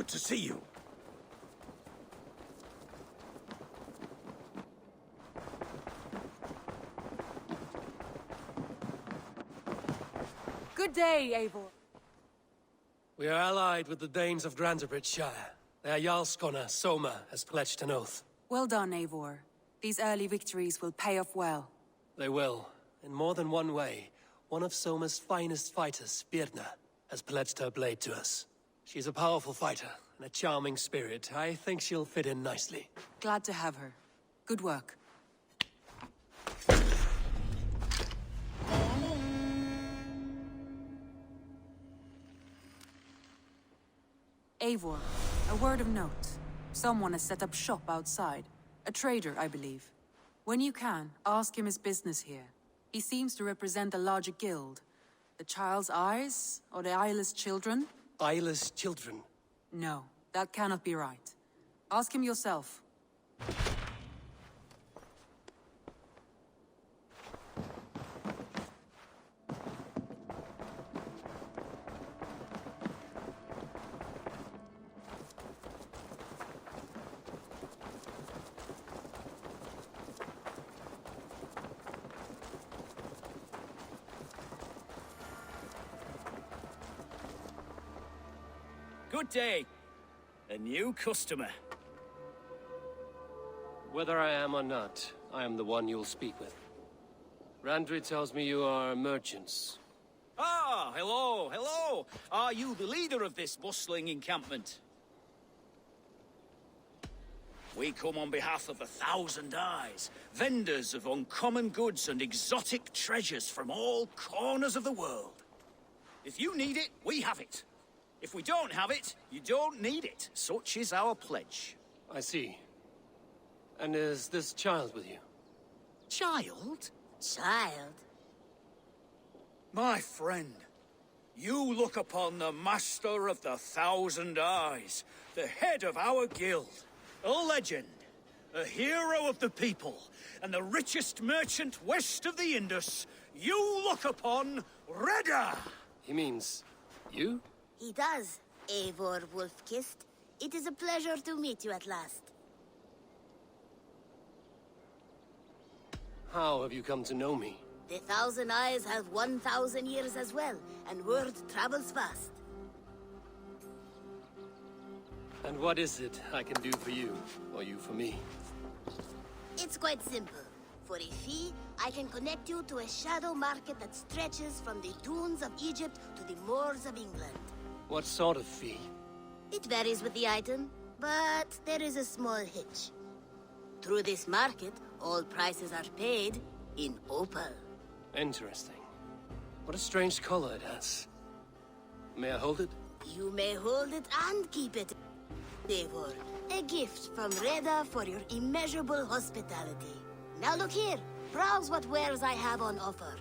Good to see you. Good day, Eivor. We are allied with the Danes of Grantebridgeshire. Their Jarlskona, Soma, has pledged an oath. Well done, Eivor. These early victories will pay off well. They will. In more than one way. One of Soma's finest fighters, Birna, has pledged her blade to us. She's a powerful fighter, and a charming spirit. I think she'll fit in nicely. Glad to have her. Good work. Eivor, a word of note. Someone has set up shop outside. A trader, I believe. When you can, ask him his business here. He seems to represent a larger guild. The Child's Eyes? Or the Eyeless Children? Eyeless children? No, that cannot be right. Ask him yourself. Good day. A new customer. Whether I am or not, I am the one you'll speak with. Randri tells me you are merchants. Ah, hello, hello. Are you the leader of this bustling encampment? We come on behalf of 1,000 Eyes, vendors of uncommon goods and exotic treasures from all corners of the world. If you need it, we have it. If we don't have it, you don't need it. Such is our pledge. I see. And is this child with you? Child? Child? My friend, you look upon the master of the 1,000 Eyes, the head of our guild, a legend, a hero of the people, and the richest merchant west of the Indus. You look upon Reda! He means... you? He does, Eivor Wolf-Kissed. It is a pleasure to meet you at last. How have you come to know me? The 1,000 Eyes have 1,000 years as well, and word travels fast. And what is it I can do for you, or you for me? It's quite simple. For a fee, I can connect you to a shadow market that stretches from the dunes of Egypt to the moors of England. What sort of fee? It varies with the item, but there is a small hitch. Through this market, all prices are paid in opal. Interesting. What a strange color it has. May I hold it? You may hold it and keep it, Eivor. A gift from Reda for your immeasurable hospitality. Now look here. Browse what wares I have on offer.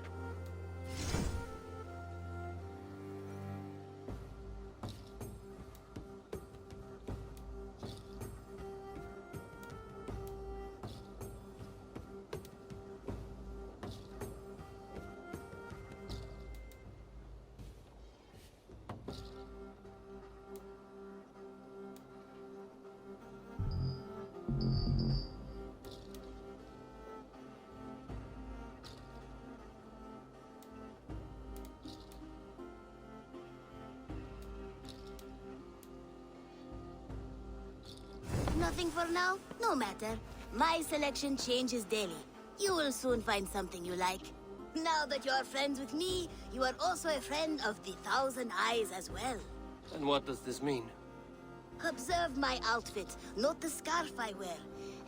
Nothing for now? No matter. My selection changes daily. You will soon find something you like. Now that you are friends with me, you are also a friend of the 1,000 Eyes as well. And what does this mean? Observe my outfit, note the scarf I wear.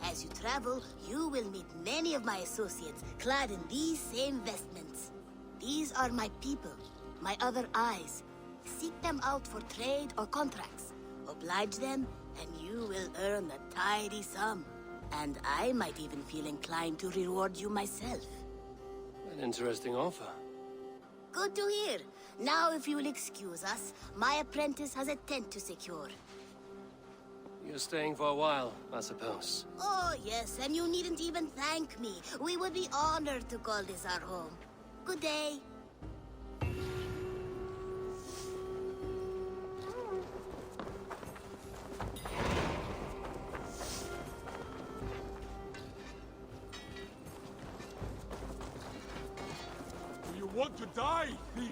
As you travel, you will meet many of my associates, clad in these same vestments. These are my people, my other eyes. Seek them out for trade or contracts. Oblige them, and you will earn a tidy sum. And I might even feel inclined to reward you myself. An interesting offer. Good to hear. Now, if you will excuse us, my apprentice has a tent to secure. You're staying for a while, I suppose. Oh, yes, and you needn't even thank me. We would be honored to call this our home. Good day. want to die, please.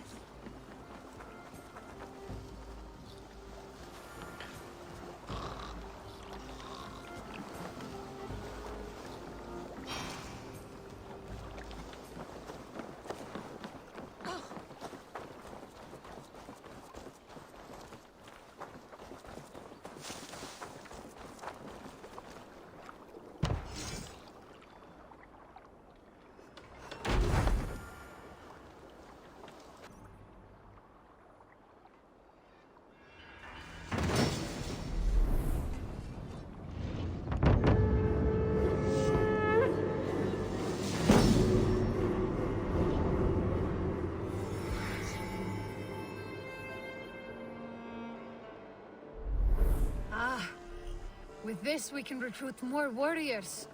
With this, we can recruit more warriors.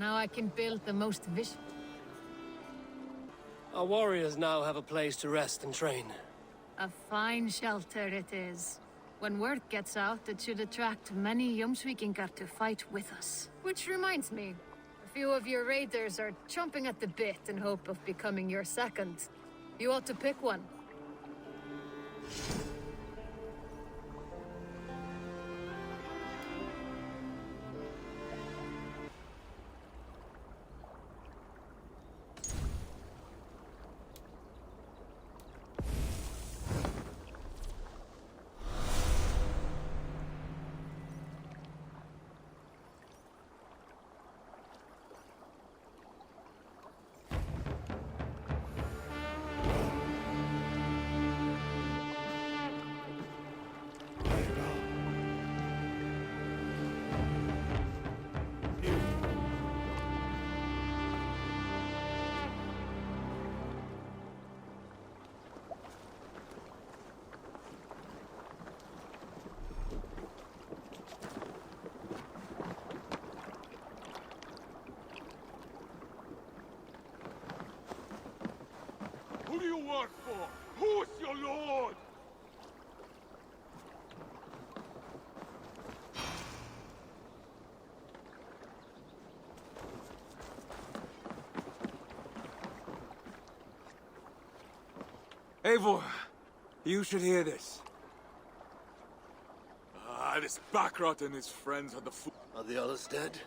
Now I can build the most vicious. Our warriors now have a place to rest and train. A fine shelter it is. When word gets out, it should attract many Jomsvikingar to fight with us. Which reminds me, a few of your raiders are chomping at the bit in hope of becoming your second. You ought to pick one. Who do you work for? Who's your lord? Eivor, you should hear this. This Backrot and his friends had the food. Are the others dead?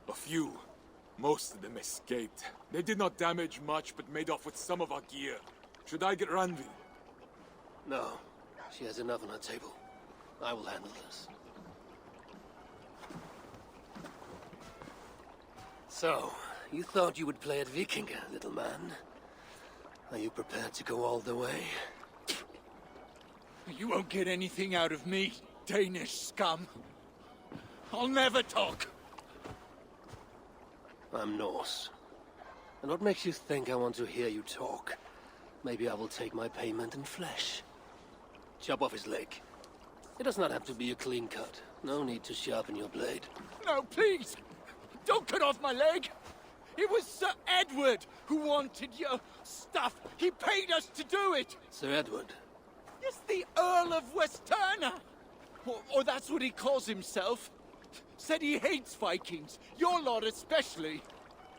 A few. Most of them escaped. They did not damage much, but made off with some of our gear. Should I get Randvi? No. She has enough on her table. I will handle this. So, you thought you would play at Vikinga, little man? Are you prepared to go all the way? You won't get anything out of me, Danish scum. I'll never talk. I'm Norse. And what makes you think I want to hear you talk? Maybe I will take my payment in flesh. Chop off his leg. It does not have to be a clean cut. No need to sharpen your blade. No, please! Don't cut off my leg! It was Sir Edward who wanted your stuff. He paid us to do it! Sir Edward? Yes, the Earl of Westerna! Or that's what he calls himself. Said he hates Vikings. Your lot especially.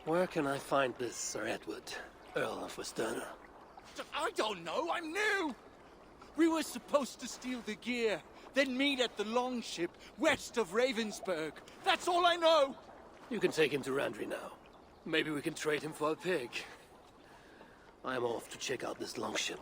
Where can I find this Sir Edward, Earl of Westerna? I don't know, I'm new! We were supposed to steal the gear, then meet at the longship west of Ravensthrope. That's all I know! You can take him to Randvi now. Maybe we can trade him for a pig. I am off to check out this longship.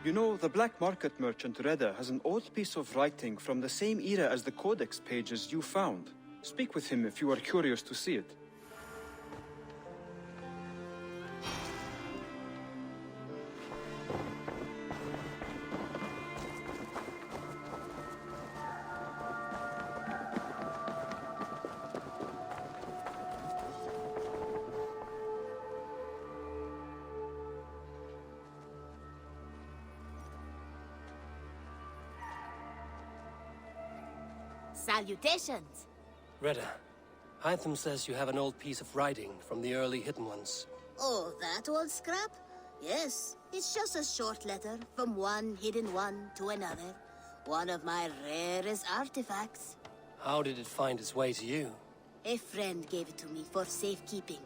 You know, the black market merchant Reda has an old piece of writing from the same era as the codex pages you found. Speak with him if you are curious to see it. Salutations! Reda, Hytham says you have an old piece of writing from the early Hidden Ones. Oh, that old scrap? Yes, it's just a short letter from one hidden one to another. One of my rarest artifacts. How did it find its way to you? A friend gave it to me for safekeeping.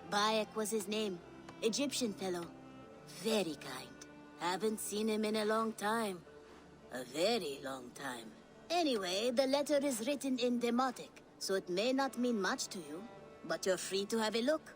Bayek was his name. Egyptian fellow. Very kind. Haven't seen him in a long time. A very long time. Anyway, the letter is written in Demotic, so it may not mean much to you, but you're free to have a look.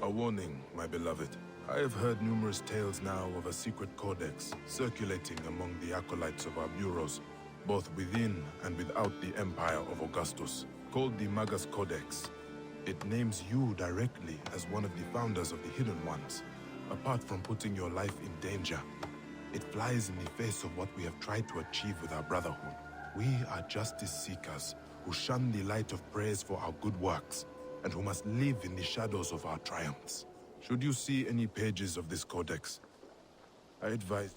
A warning, my beloved. I have heard numerous tales now of a secret codex circulating among the acolytes of our bureaus, both within and without the Empire of Augustus, called the Magus Codex. It names you directly as one of the founders of the Hidden Ones, apart from putting your life in danger. It flies in the face of what we have tried to achieve with our brotherhood. We are justice seekers who shun the light of praise for our good works, and who must live in the shadows of our triumphs. Should you see any pages of this codex, I advise...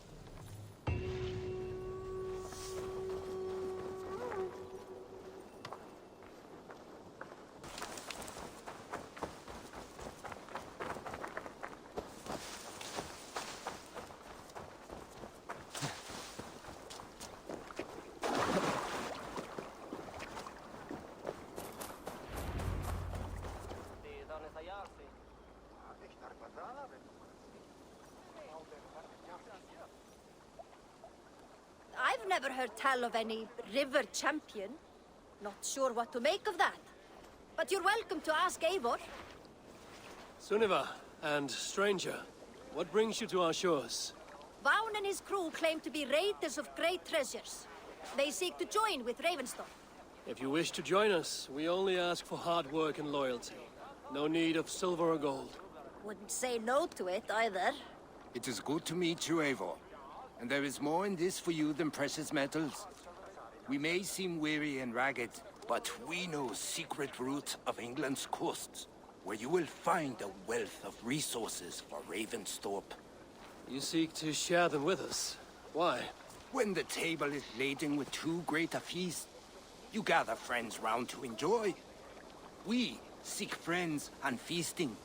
I've never heard tell of any river champion. Not sure what to make of that. But you're welcome to ask Eivor. Sunniva, and stranger, what brings you to our shores? Vaun and his crew claim to be raiders of great treasures. They seek to join with Ravensthrope. If you wish to join us, we only ask for hard work and loyalty. No need of silver or gold. Wouldn't say no to it, either. It is good to meet you, Eivor. And there is more in this for you than precious metals. We may seem weary and ragged, but we know secret route of England's coasts, where you will find a wealth of resources for Ravensthrope. You seek to share them with us. Why? When the table is laden with too great a feast, you gather friends round to enjoy. We seek friends and feasting.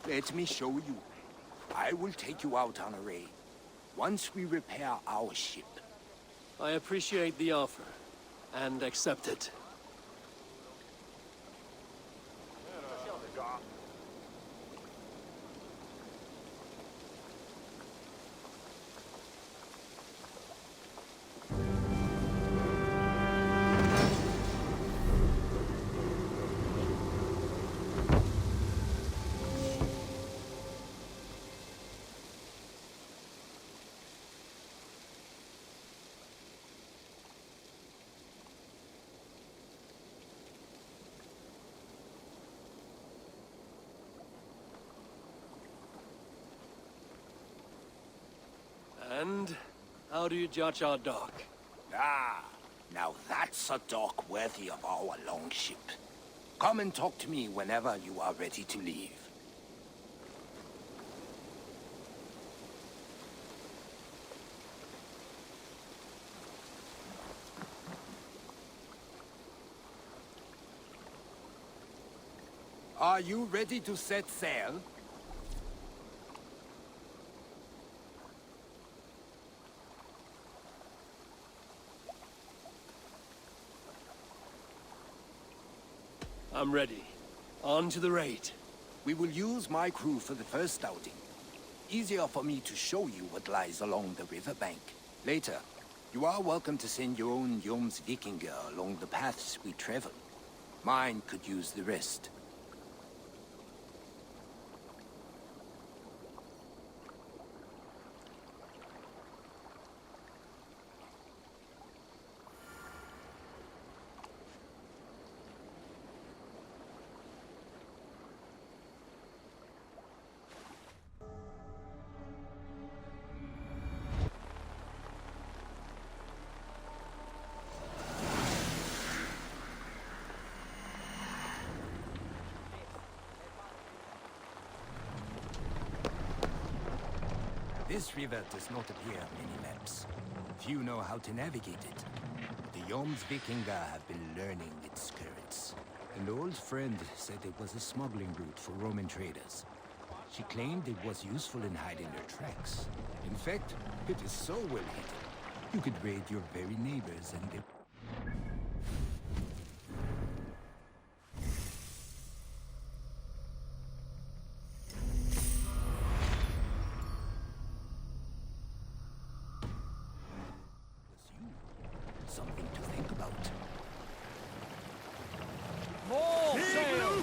Let me show you. I will take you out on a raid, once we repair our ship. I appreciate the offer, and accept it. And how do you judge our dock? Ah, now that's a dock worthy of our longship. Come and talk to me whenever you are ready to leave. Are you ready to set sail? I'm ready. On to the raid. We will use my crew for the first outing. Easier for me to show you what lies along the riverbank. Later, you are welcome to send your own Jomsvikinger along the paths we travel. Mine could use the rest. This river does not appear on many maps. Few know how to navigate it. The Jomsvikinger have been learning its currents. An old friend said it was a smuggling route for Roman traders. She claimed it was useful in hiding their tracks. In fact, it is so well hidden, you could raid your very neighbors and they... Something to think about. More sail!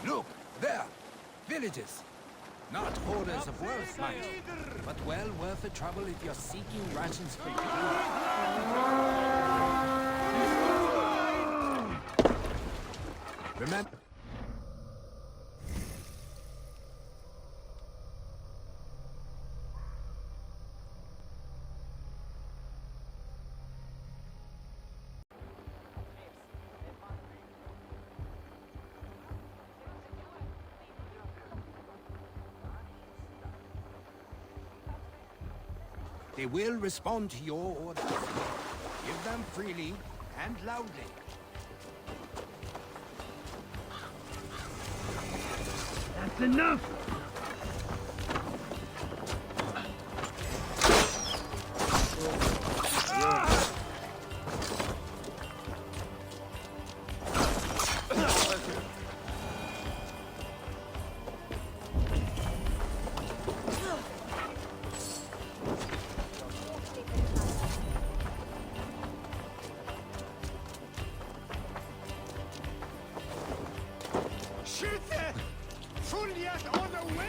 Look, there! Villages! Not hoarders of wealth, mind you, but well worth the trouble if you're seeking rations for you. Remember... They will respond to your orders. Give them freely and loudly. That's enough! On the wind!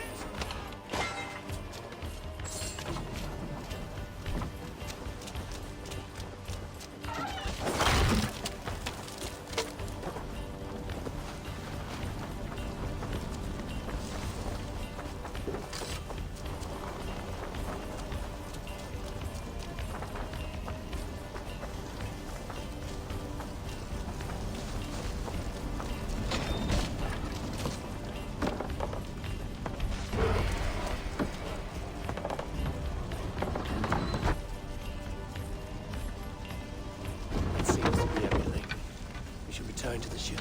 Return to the ship.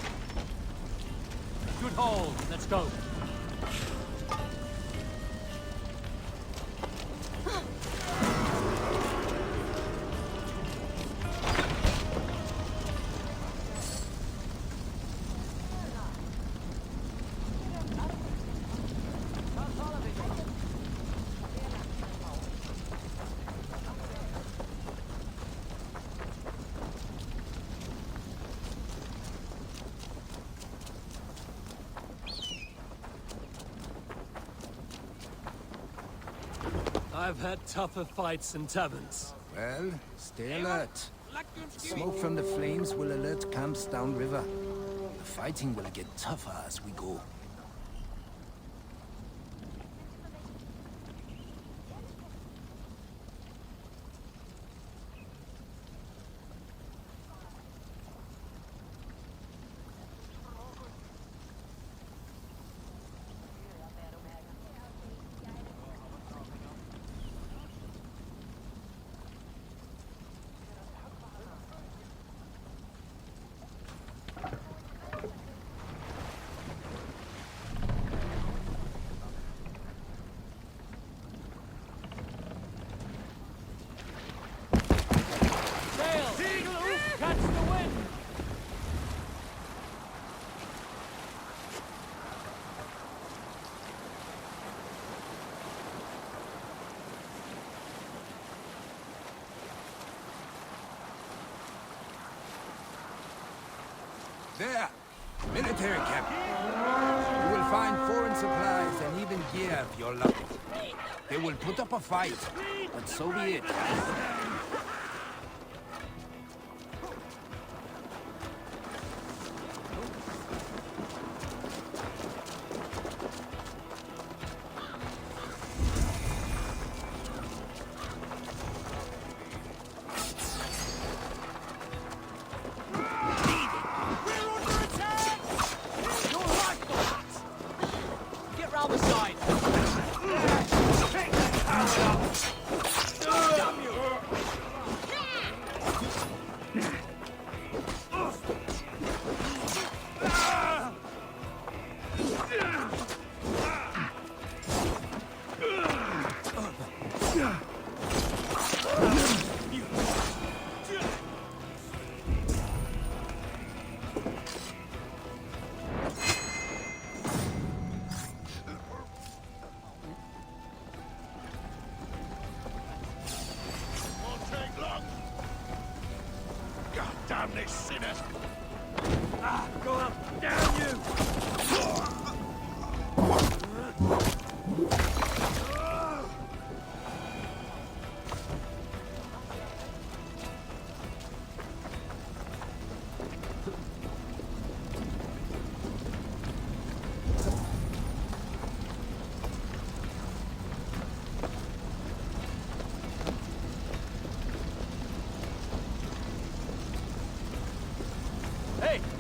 Good haul. Let's go. I've had tougher fights in taverns. Well, stay alert. Smoke from the flames will alert camps downriver. The fighting will get tougher as we go. There! Military camp. You will find foreign supplies and even gear if you're lucky. They will put up a fight, but so be it.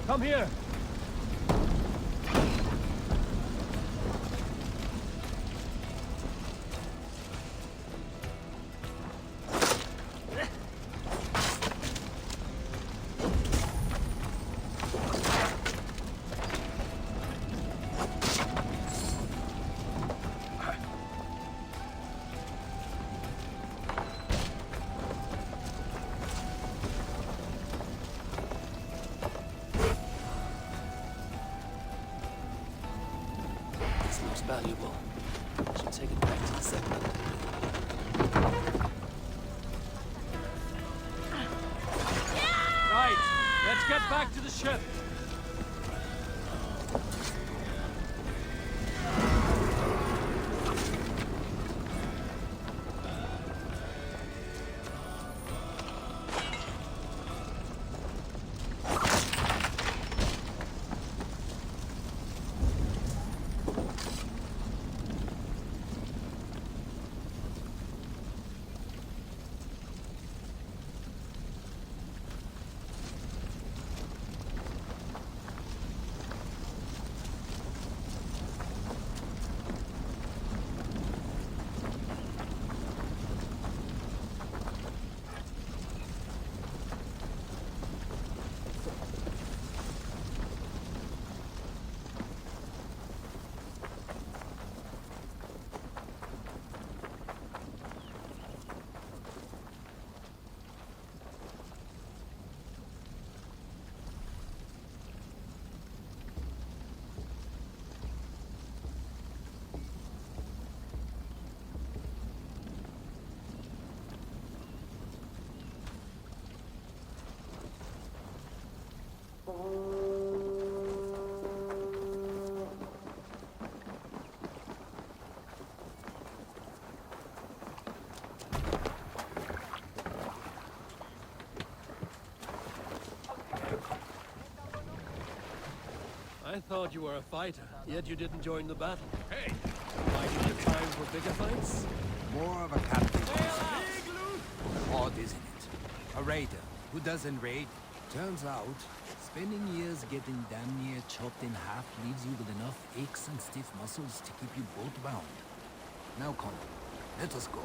Come here! Valuable. I should take it back to the settlement. Right, let's get back to the ship. I thought you were a fighter, yet you didn't join the battle. Hey! Fighting the time for bigger fights? More of a captain. Odd, isn't it? A raider who doesn't raid. Turns out, spending years getting damn near chopped in half leaves you with enough aches and stiff muscles to keep you boat bound. Now come, let us go.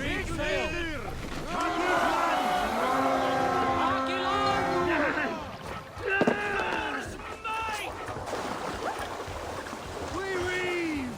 We read!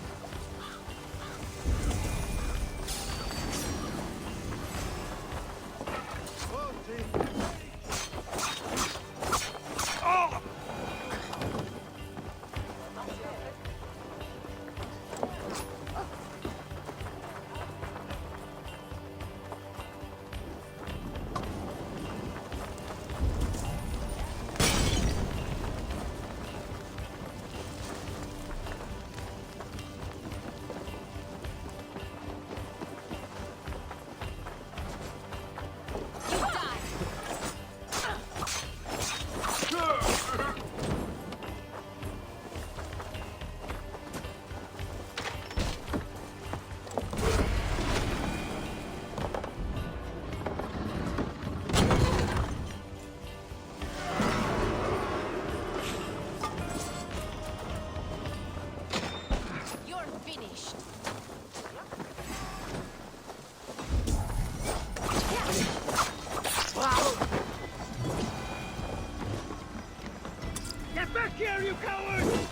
there, you coward!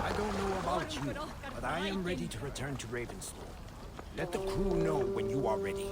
I don't know about you, but I am ready to return to Ravensthrope. Let the crew know when you are ready.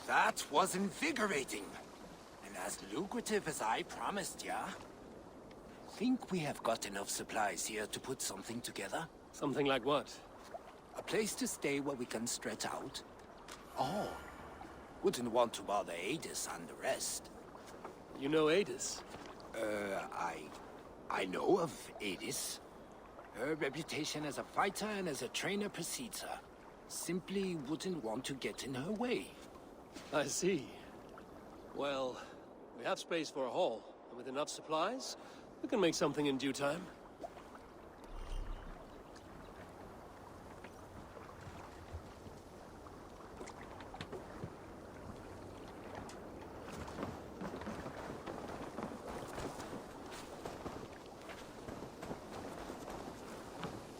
That was invigorating. And as lucrative as I promised ya. Think we have got enough supplies here to put something together? Something like what? A place to stay where we can stretch out? Oh. Wouldn't want to bother Adis and the rest. You know Adis? I know of Adis. Her reputation as a fighter and as a trainer precedes her. Simply wouldn't want to get in her way. I see. Well, we have space for a hall, and with enough supplies, we can make something in due time.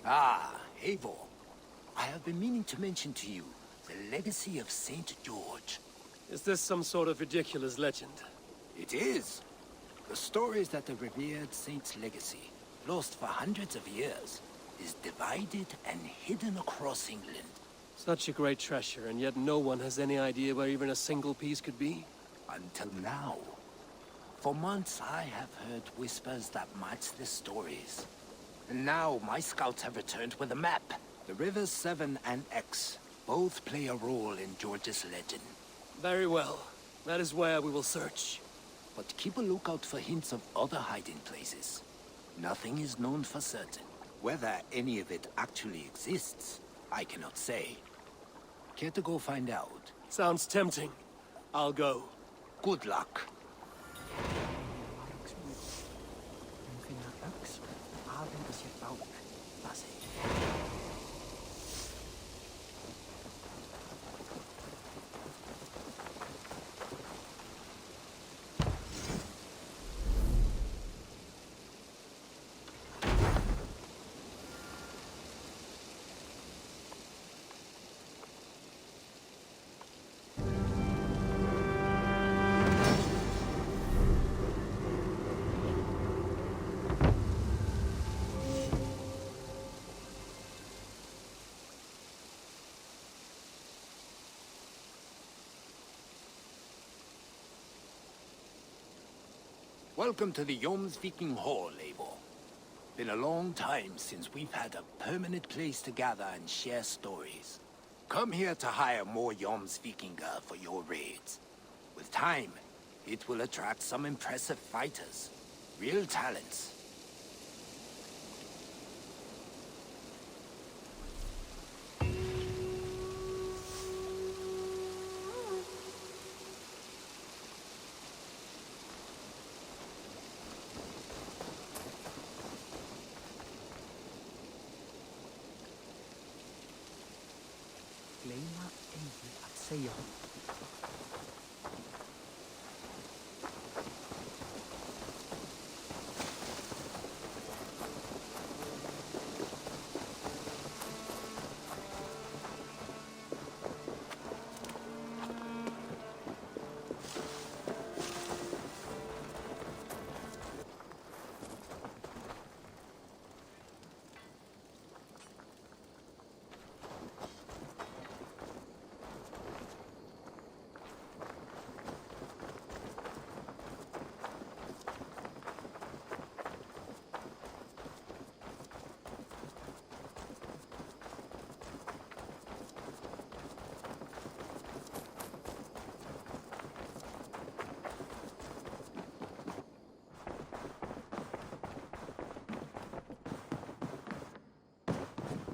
Ah, Eivor. I have been meaning to mention to you the legacy of St. George. Is this some sort of ridiculous legend? It is. The story is that the revered saint's legacy, lost for hundreds of years, is divided and hidden across England. Such a great treasure, and yet no one has any idea where even a single piece could be? Until now. For months I have heard whispers that match the stories. And now my scouts have returned with a map. The rivers Severn and Exe both play a role in George's legend. Very well. That is where we will search. But keep a lookout for hints of other hiding places. Nothing is known for certain. Whether any of it actually exists, I cannot say. Care to go find out? Sounds tempting. I'll go. Good luck. Welcome to the Jomsviking Hall, Eivor. Been a long time since we've had a permanent place to gather and share stories. Come here to hire more Jomsvikinger for your raids. With time, it will attract some impressive fighters. Real talents.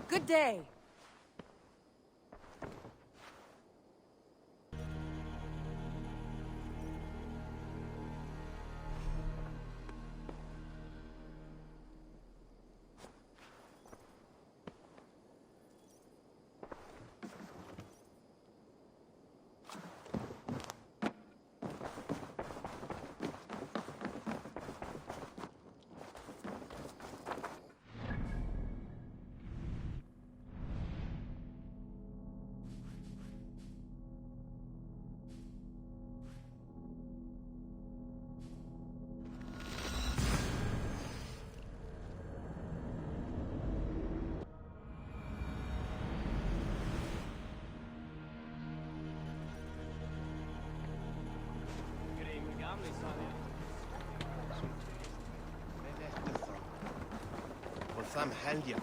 Good day. Sam Helgia.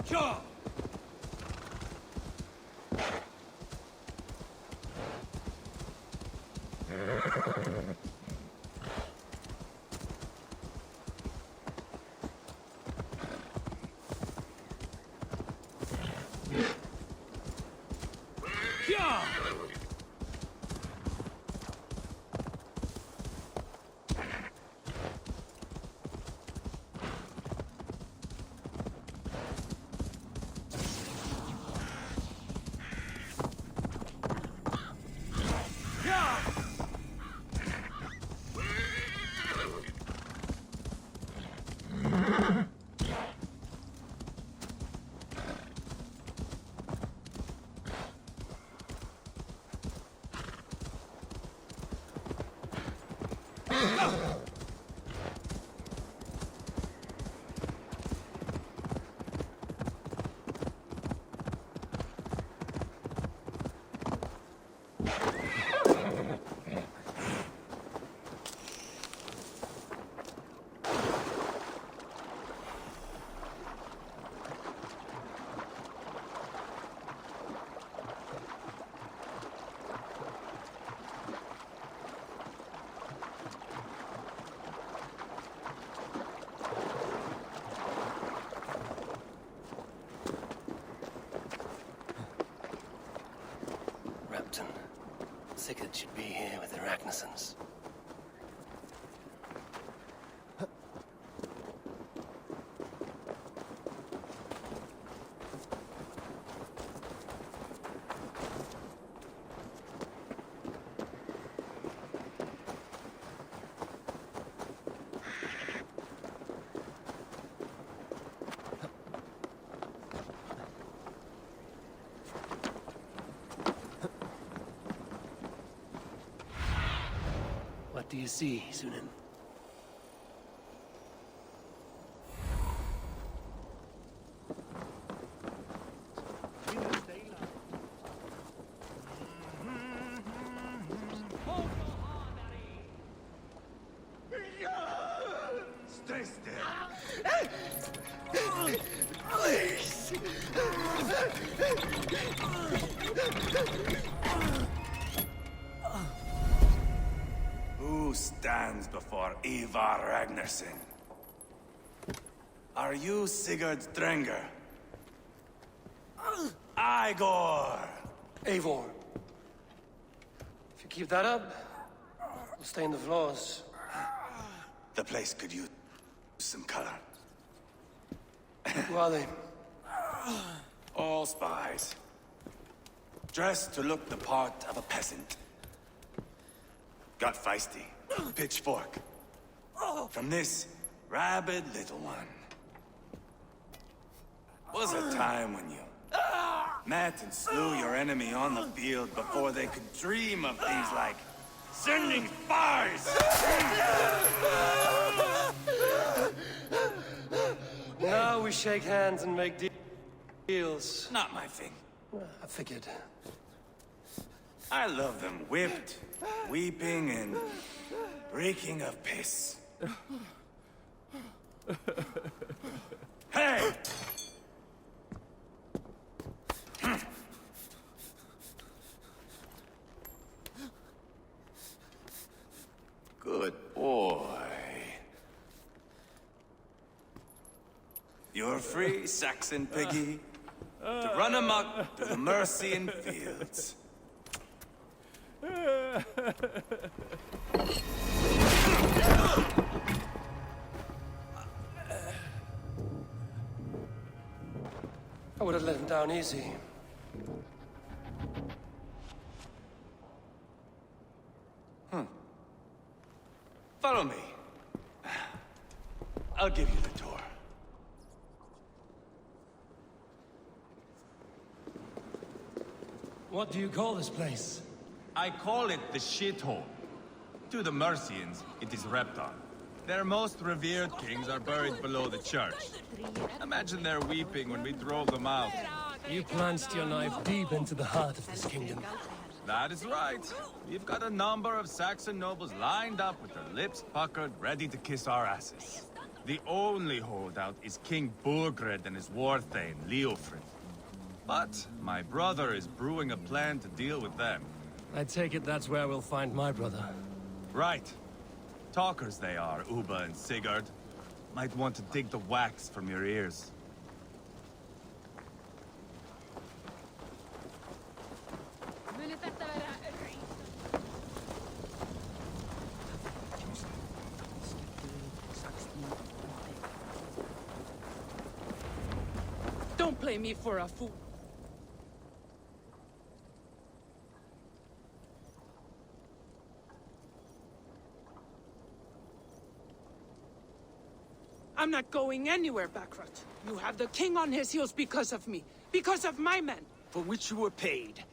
Sure. Sigurd should be here with the Ragnarsons. What do you see, Sunan? Who stands before Ivar Ragnarsson? Are you Sigurd Drenger? Igor! Eivor. If you keep that up, we'll stain the floors. The place could use some color. Who are they? All spies. Dressed to look the part of a peasant. Got feisty. Pitchfork. From this rabid little one. Was a time when you met and slew your enemy on the field before they could dream of things like sending spies! Now we shake hands and make deals. Not my thing. I figured. I love them whipped, weeping, and reeking of piss. Hey! Good boy. You're free, Saxon piggy, to run amok through the Mercian fields. I would have let him down easy. Follow me. I'll give you the tour. What do you call this place? I call it the shithole. To the Mercians, it is Reptar. Their most revered kings are buried below the church. Imagine their weeping when we drove them out. You plunged your knife deep into the heart of this kingdom. That is right. We've got a number of Saxon nobles lined up with their lips puckered, ready to kiss our asses. The only holdout is King Burgred and his war thane, Leofrid. But my brother is brewing a plan to deal with them. I take it that's where we'll find my brother. Right. Talkers they are, Uba and Sigurd. Might want to dig the wax from your ears. Don't play me for a fool. I'm not going anywhere, Backrot. You have the king on his heels because of me. Because of my men. For which you were paid.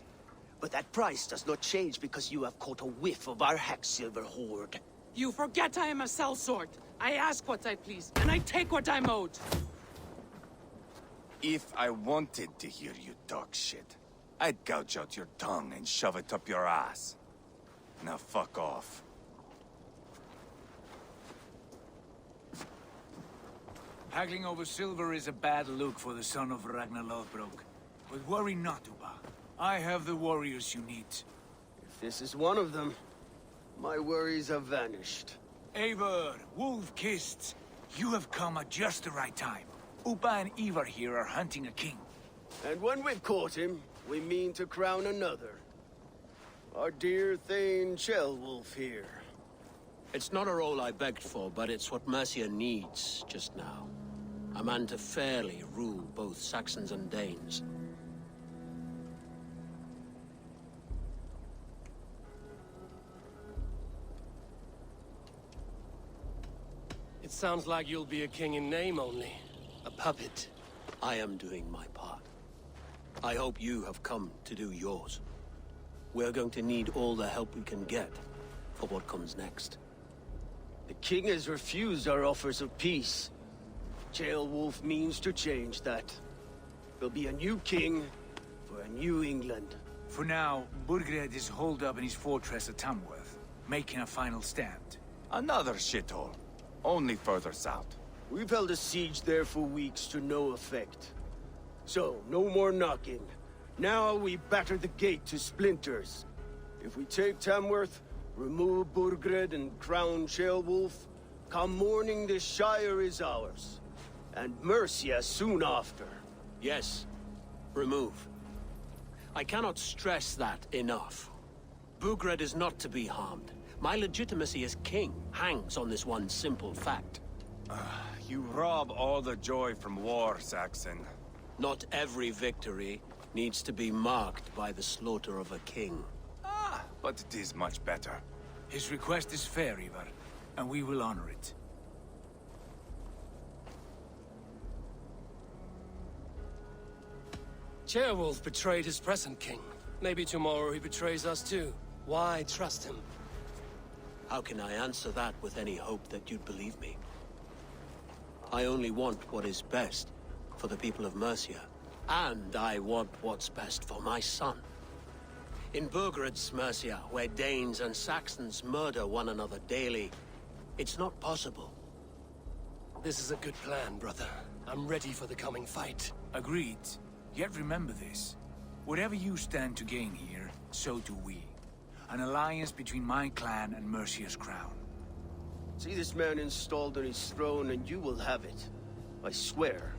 But that price does not change because you have caught a whiff of our Hacksilver hoard. You forget I am a sellsword. I ask what I please, and I take what I'm owed. If I wanted to hear you talk shit, I'd gouge out your tongue and shove it up your ass. Now fuck off. Haggling over silver is a bad look for the son of Ragnar Lothbrok. But worry not, Uba. I have the warriors you need. If this is one of them, my worries have vanished. Eivor, Wolf-Kissed, you have come at just the right time. Uba and Ivar here are hunting a king. And when we've caught him, we mean to crown another. Our dear Thane Ceolwulf here. It's not a role I begged for, but it's what Mercia needs just now. A man to fairly rule both Saxons and Danes. It sounds like you'll be a king in name only. A puppet. I am doing my part. I hope you have come to do yours. We're going to need all the help we can get for what comes next. The king has refused our offers of peace. Ceolwulf means to change that. There'll be a new king for a new England. For now, Burgred is holed up in his fortress at Tamworth, making a final stand. Another shithole. Only further south. We've held a siege there for weeks to no effect. So, no more knocking. Now we batter the gate to splinters. If we take Tamworth, remove Burgred and crown Ceolwulf, come morning the Shire is ours. And Mercia soon after. Yes, remove. I cannot stress that enough. Burgred is not to be harmed. My legitimacy as king hangs on this one simple fact. You rob all the joy from war, Saxon. Not every victory needs to be marked by the slaughter of a king. But it is much better. His request is fair, Ivar, and we will honor it. Ceolwulf betrayed his present king. Maybe tomorrow he betrays us too. Why trust him? How can I answer that with any hope that you'd believe me? I only want what is best for the people of Mercia. And I want what's best for my son. In Burgred's Mercia, where Danes and Saxons murder one another daily, it's not possible. This is a good plan, brother. I'm ready for the coming fight. Agreed. Yet remember this. Whatever you stand to gain here, so do we. An alliance between my clan and Mercia's crown. See this man installed on his throne and you will have it. I swear.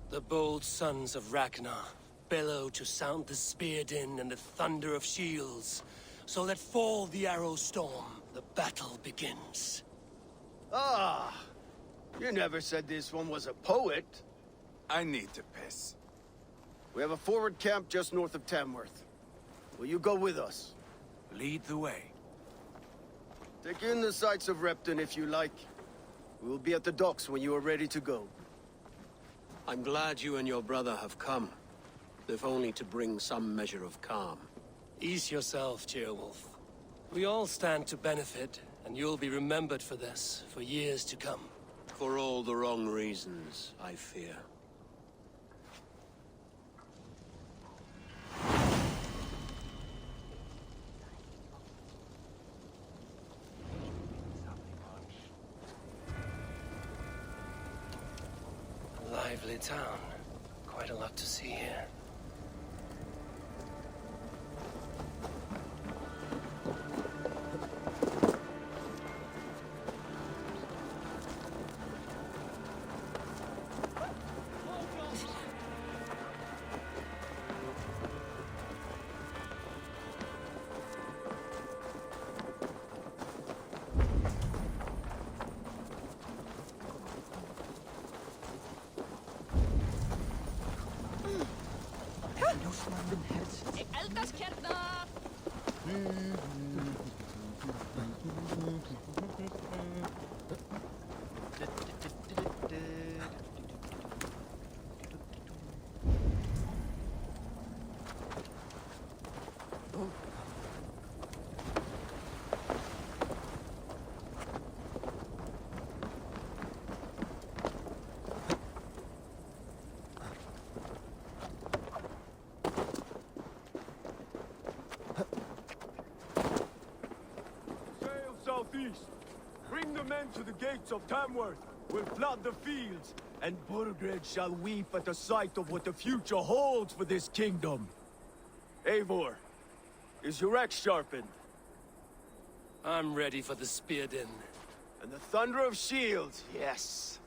The bold Sons of Ragnar bellow to sound the spear din and the thunder of shields. So let fall the arrow storm. The battle begins. Ah! You never said this one was a poet. I need to piss. We have a forward camp just north of Tamworth. Will you go with us? Lead the way. Take in the sights of Repton if you like. We will be at the docks when you are ready to go. I'm glad you and your brother have come, if only to bring some measure of calm. Ease yourself, Ceolwulf. We all stand to benefit, and you'll be remembered for this, for years to come. For all the wrong reasons, I fear. Lively town. Quite a lot to see here. Southeast. Bring the men to the gates of Tamworth. We'll flood the fields, and Burgred shall weep at the sight of what the future holds for this kingdom. Eivor, is your axe sharpened? I'm ready for the spear din. And the thunder of shields, yes.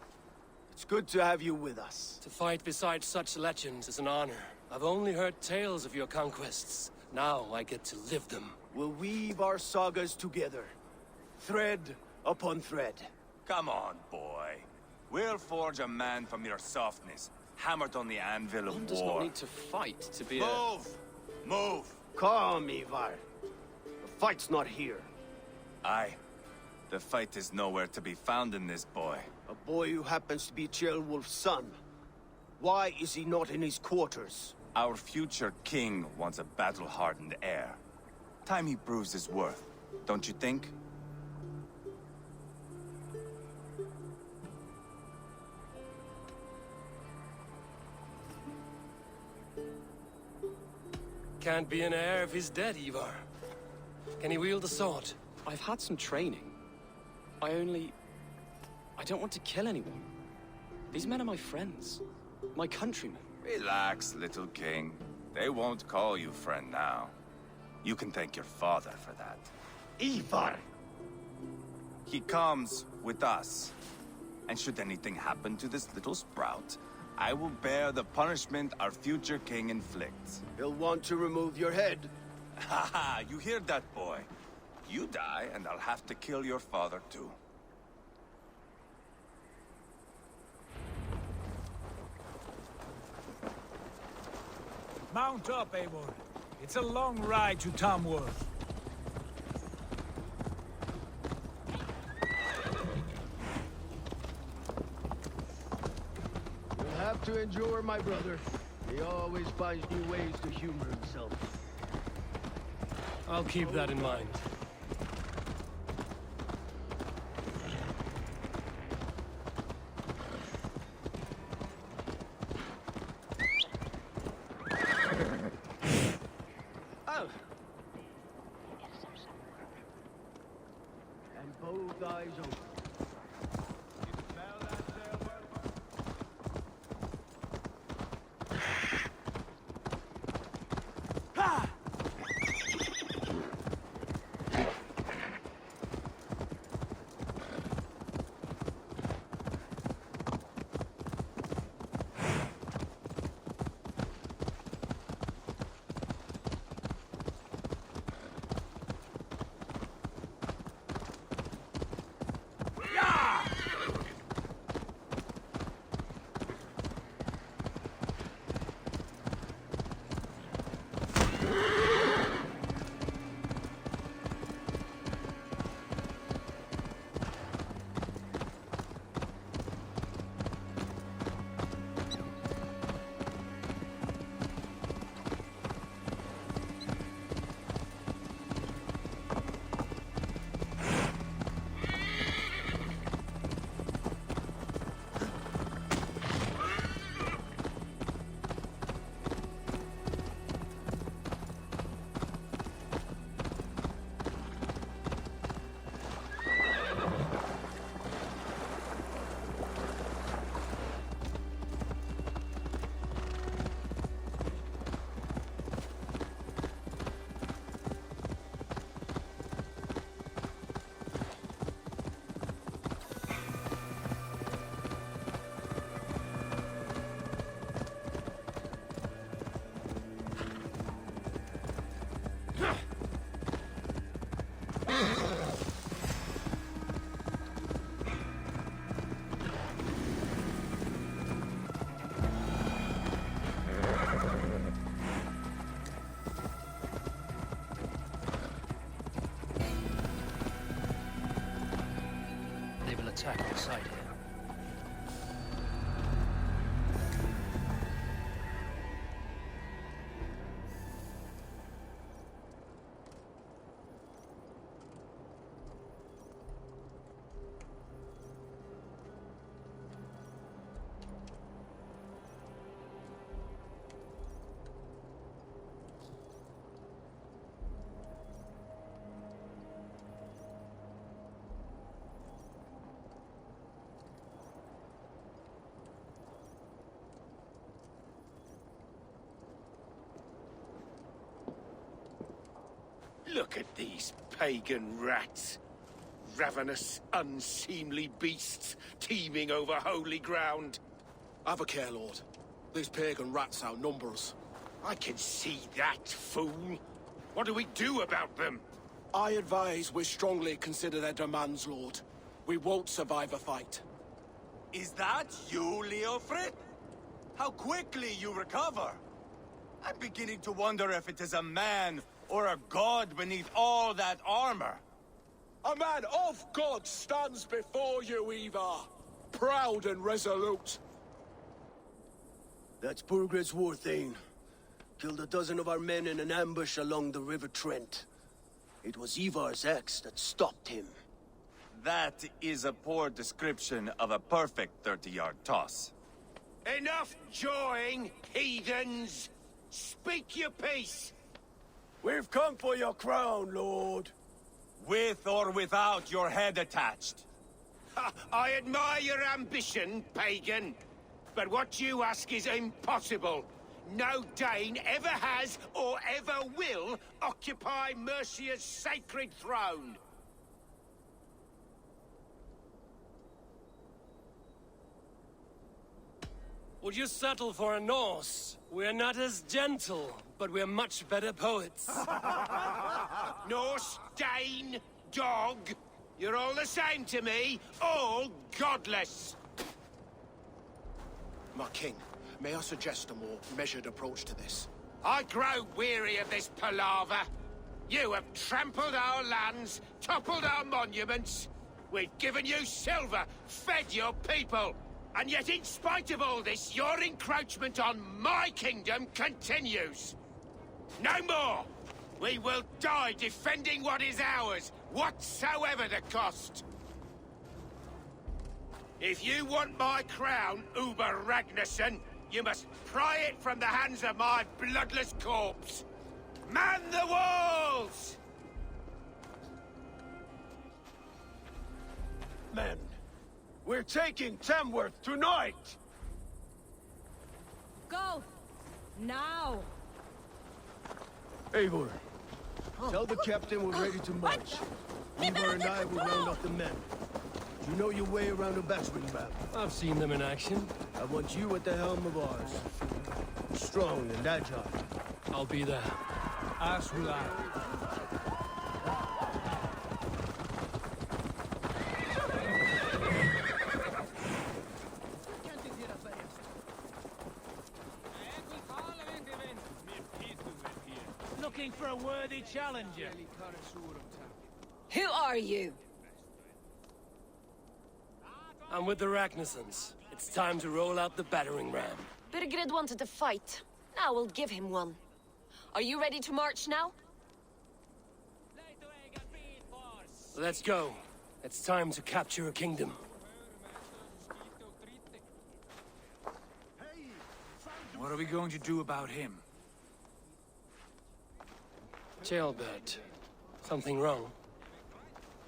It's good to have you with us. To fight beside such legends is an honor. I've only heard tales of your conquests. Now I get to live them. We'll weave our sagas together. Thread upon thread. Come on, boy. We'll forge a man from your softness, hammered on the anvil of One war. does not need to fight to be Move! Move! Calm, Ivar. The fight's not here. Aye. The fight is nowhere to be found in this boy. A boy who happens to be Ceolwulf's son. Why is he not in his quarters? Our future king wants a battle-hardened heir. Time he proves his worth, don't you think? Can't be an heir if he's dead, Ivar. Can he wield a sword? I've had some training. I don't want to kill anyone. These men are my friends. My countrymen. Relax, little king. They won't call you friend now. You can thank your father for that. Ivar! He comes with us. And should anything happen to this little sprout, I will bear the punishment our future king inflicts. He'll want to remove your head. Haha, you hear that, boy? You die, and I'll have to kill your father, too. Mount up, Eivor. It's a long ride to Tamworth. You'll have to endure, my brother. He always finds new ways to humor himself. I'll keep that in mind. Oh. And both eyes open. They will attack our side here. Look at these pagan rats. Ravenous, unseemly beasts teeming over holy ground. Have a care, Lord. These pagan rats outnumber us. I can see that, fool. What do we do about them? I advise we strongly consider their demands, Lord. We won't survive a fight. Is that you, Leofrid? How quickly you recover! I'm beginning to wonder if it is a man or a god beneath all that armor. A man of God stands before you, Ivar. Proud and resolute. That's Burgred's Warthane. Killed a dozen of our men in an ambush along the River Trent. It was Ivar's axe that stopped him. That is a poor description of a perfect 30-yard toss. Enough jawing, heathens! Speak your piece! We've come for your crown, Lord. With or without your head attached. Ha, I admire your ambition, pagan. But what you ask is impossible. No Dane ever has or ever will occupy Mercia's sacred throne. Would you settle for a Norse? We're not as gentle, but we're much better poets. Norse, Dane, dog. You're all the same to me. All godless. My king, may I suggest a more measured approach to this? I grow weary of this palaver. You have trampled our lands, toppled our monuments. We've given you silver, fed your people. And yet, in spite of all this, your encroachment on my kingdom continues. No more! We will die defending what is ours, whatsoever the cost. If you want my crown, Uber Ragnarsson, you must pry it from the hands of my bloodless corpse. Man the walls! Men, we're taking Tamworth tonight! Go! Now! Eivor, tell the captain we're ready to march. Eivor and I will round up the men. You know your way around a battering ram. I've seen them in action. I want you at the helm of ours. Strong and agile. I'll be there. As will I. Looking for a worthy challenger. Who are you? I'm with the Ragnarssons. It's time to roll out the battering ram. Birgrid wanted to fight. Now we'll give him one. Are you ready to march now? Let's go. It's time to capture a kingdom. What are we going to do about him? Jailbird. Something wrong?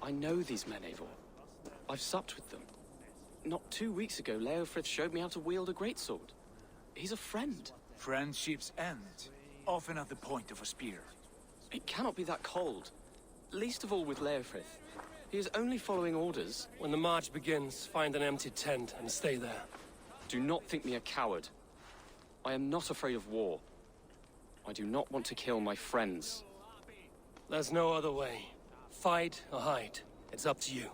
I know these men, Eivor. I've supped with them. Not 2 weeks ago, Leofrith showed me how to wield a greatsword. He's a friend. Friendships end, often at the point of a spear. It cannot be that cold. Least of all with Leofrith. He is only following orders. When the march begins, find an empty tent and stay there. Do not think me a coward. I am not afraid of war. I do not want to kill my friends. There's no other way. Fight or hide. It's up to you.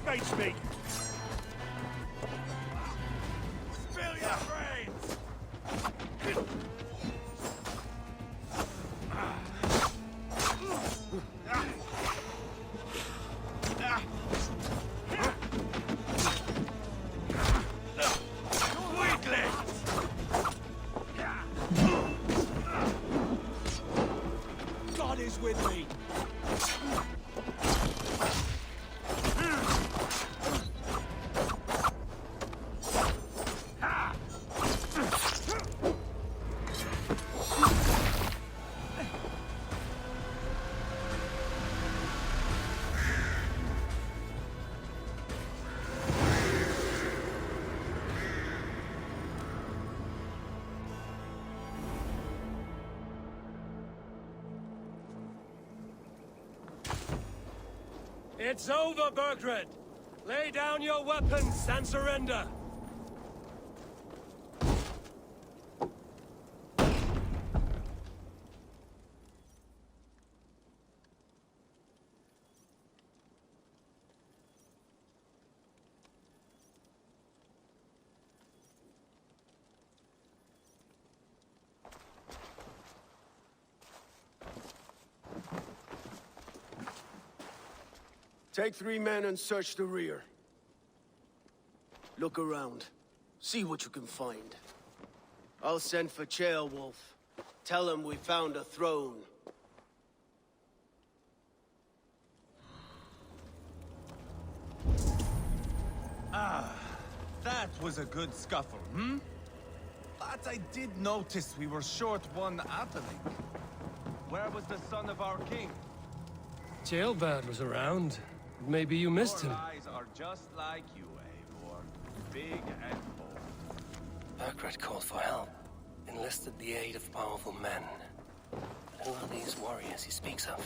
Face me! Spill your brains! God is with me! It's over, Burgred! Lay down your weapons and surrender! Take 3 men and search the rear. Look around. See what you can find. I'll send for Ceolwulf. Tell him we found a throne. Ah, that was a good scuffle, hmm? But I did notice we were short one atheling. Where was the son of our king? Ceolbert was around. Maybe you missed him. Your eyes are just like you, Eivor. Big and bold. Burgred called for help. Enlisted the aid of powerful men. But who are these warriors he speaks of?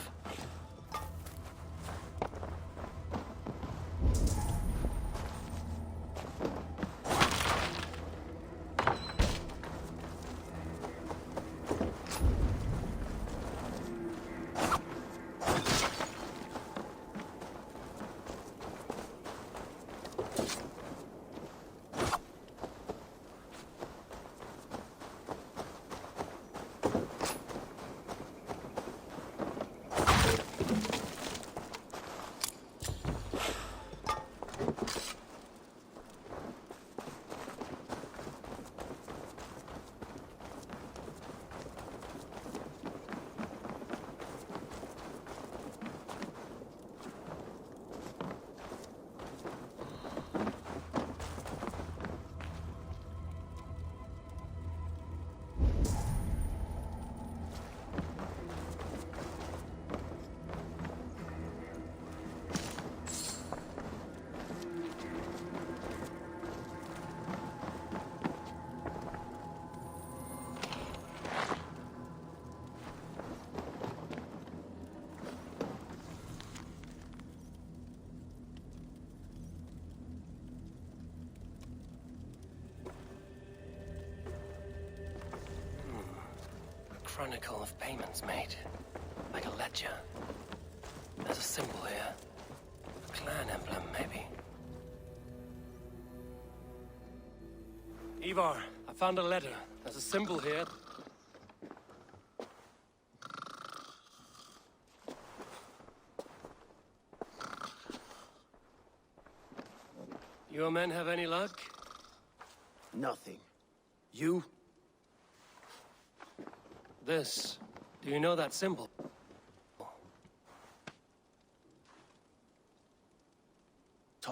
Chronicle of payments made. Like a ledger. There's a symbol here. A clan emblem, maybe. Ivar, I found a letter. There's a symbol here. Your men have any luck? Nothing. You? This. Do you know that symbol?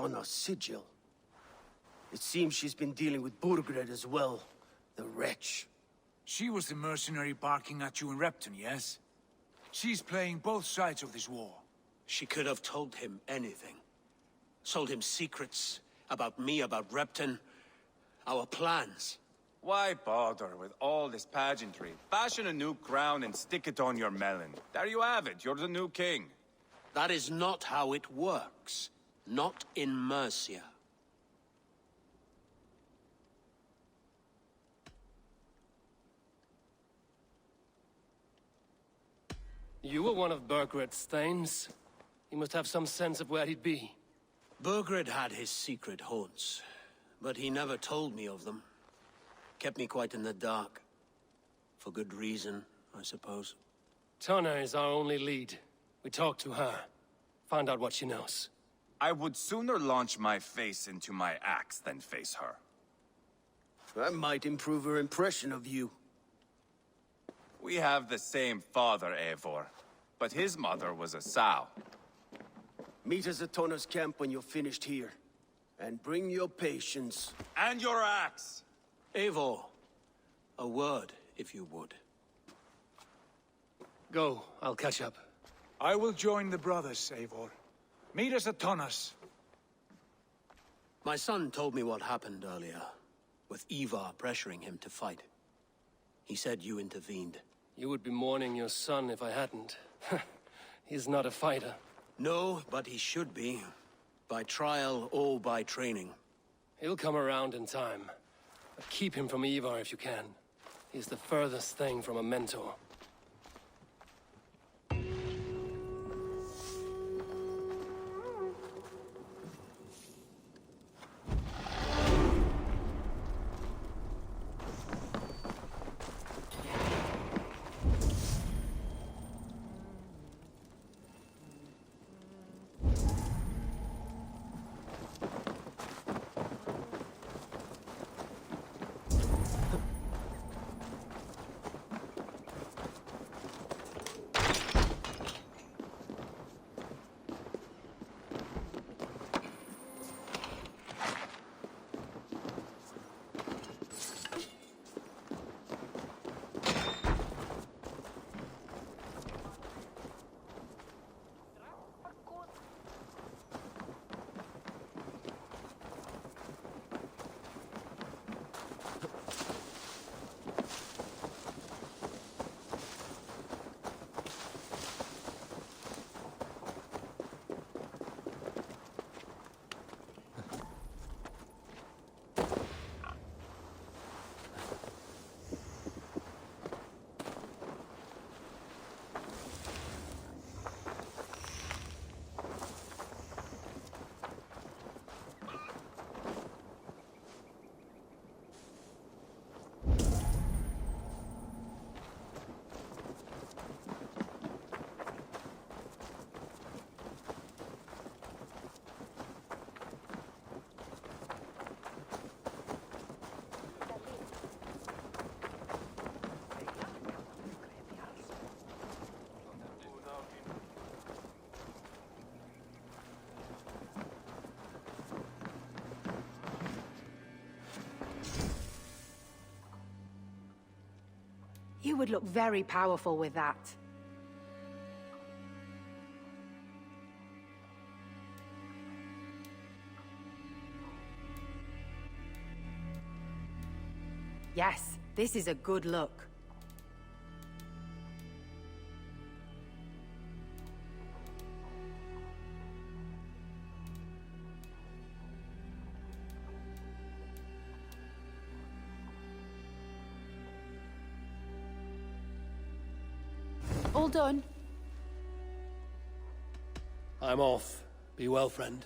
on a sigil. It seems she's been dealing with Burgred as well. The wretch. She was the mercenary barking at you in Repton, yes? She's playing both sides of this war. She could have told him anything. Told him secrets about me, about Repton, our plans. Why bother with all this pageantry? Fashion a new crown and stick it on your melon. There you have it, you're the new king. That is not how it works. Not in Mercia. You were one of Burgred's thanes. He must have some sense of where he'd be. Burgred had his secret haunts, but he never told me of them. Kept me quite in the dark. For good reason, I suppose. Tonna is our only lead. We talk to her. Find out what she knows. I would sooner launch my face into my axe than face her. That might improve her impression of you. We have the same father, Eivor, but his mother was a sow. Meet us at Tonna's camp when you're finished here. And bring your patience. And your axe! Eivor, a word, if you would. Go, I'll catch up. I will join the brothers, Eivor. Meet us at Tonna's. My son told me what happened earlier, with Ivar pressuring him to fight. He said you intervened. You would be mourning your son if I hadn't. He's not a fighter. No, but he should be. By trial or by training. He'll come around in time. But keep him from Ivar if you can. He's the furthest thing from a mentor. You would look very powerful with that. Yes, this is a good look. All done. I'm off. Be well, friend.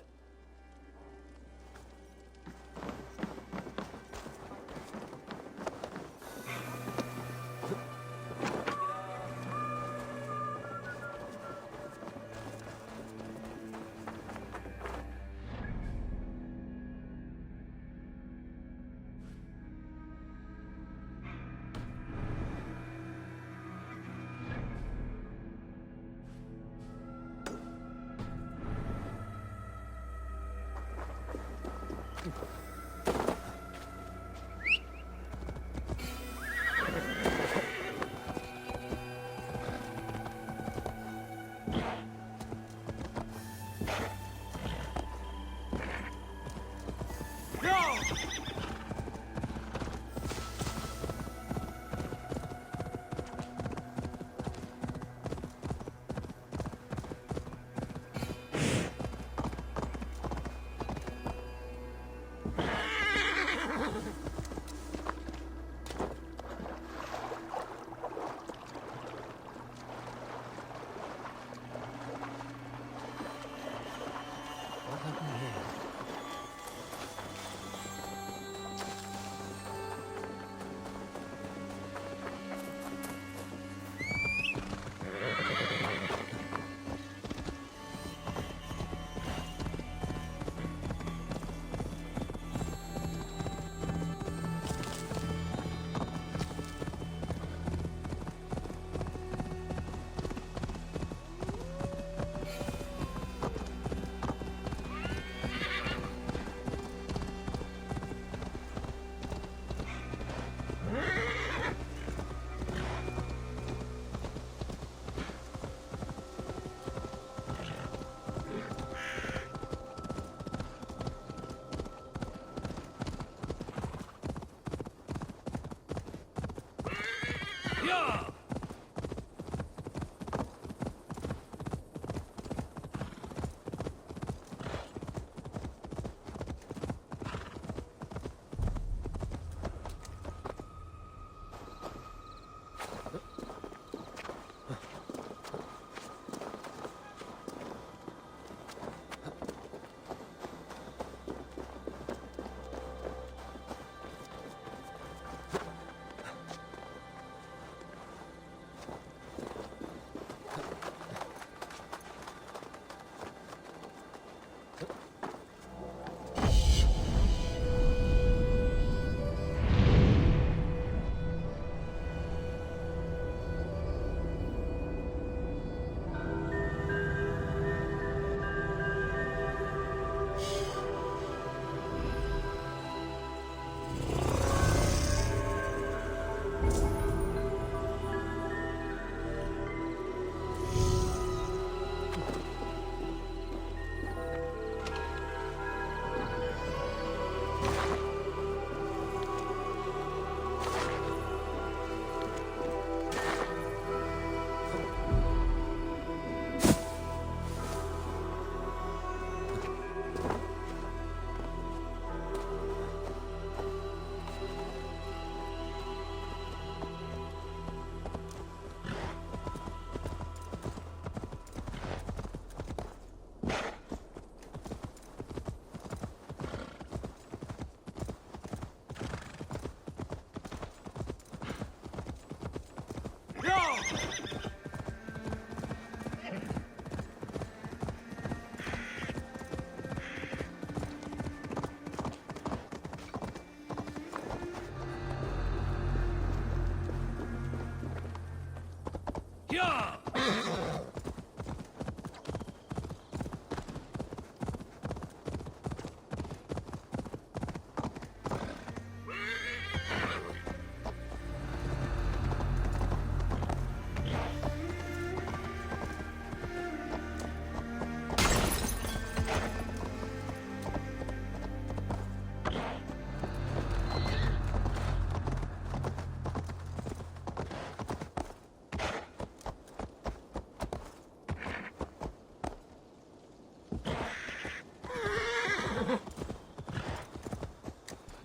Yeah!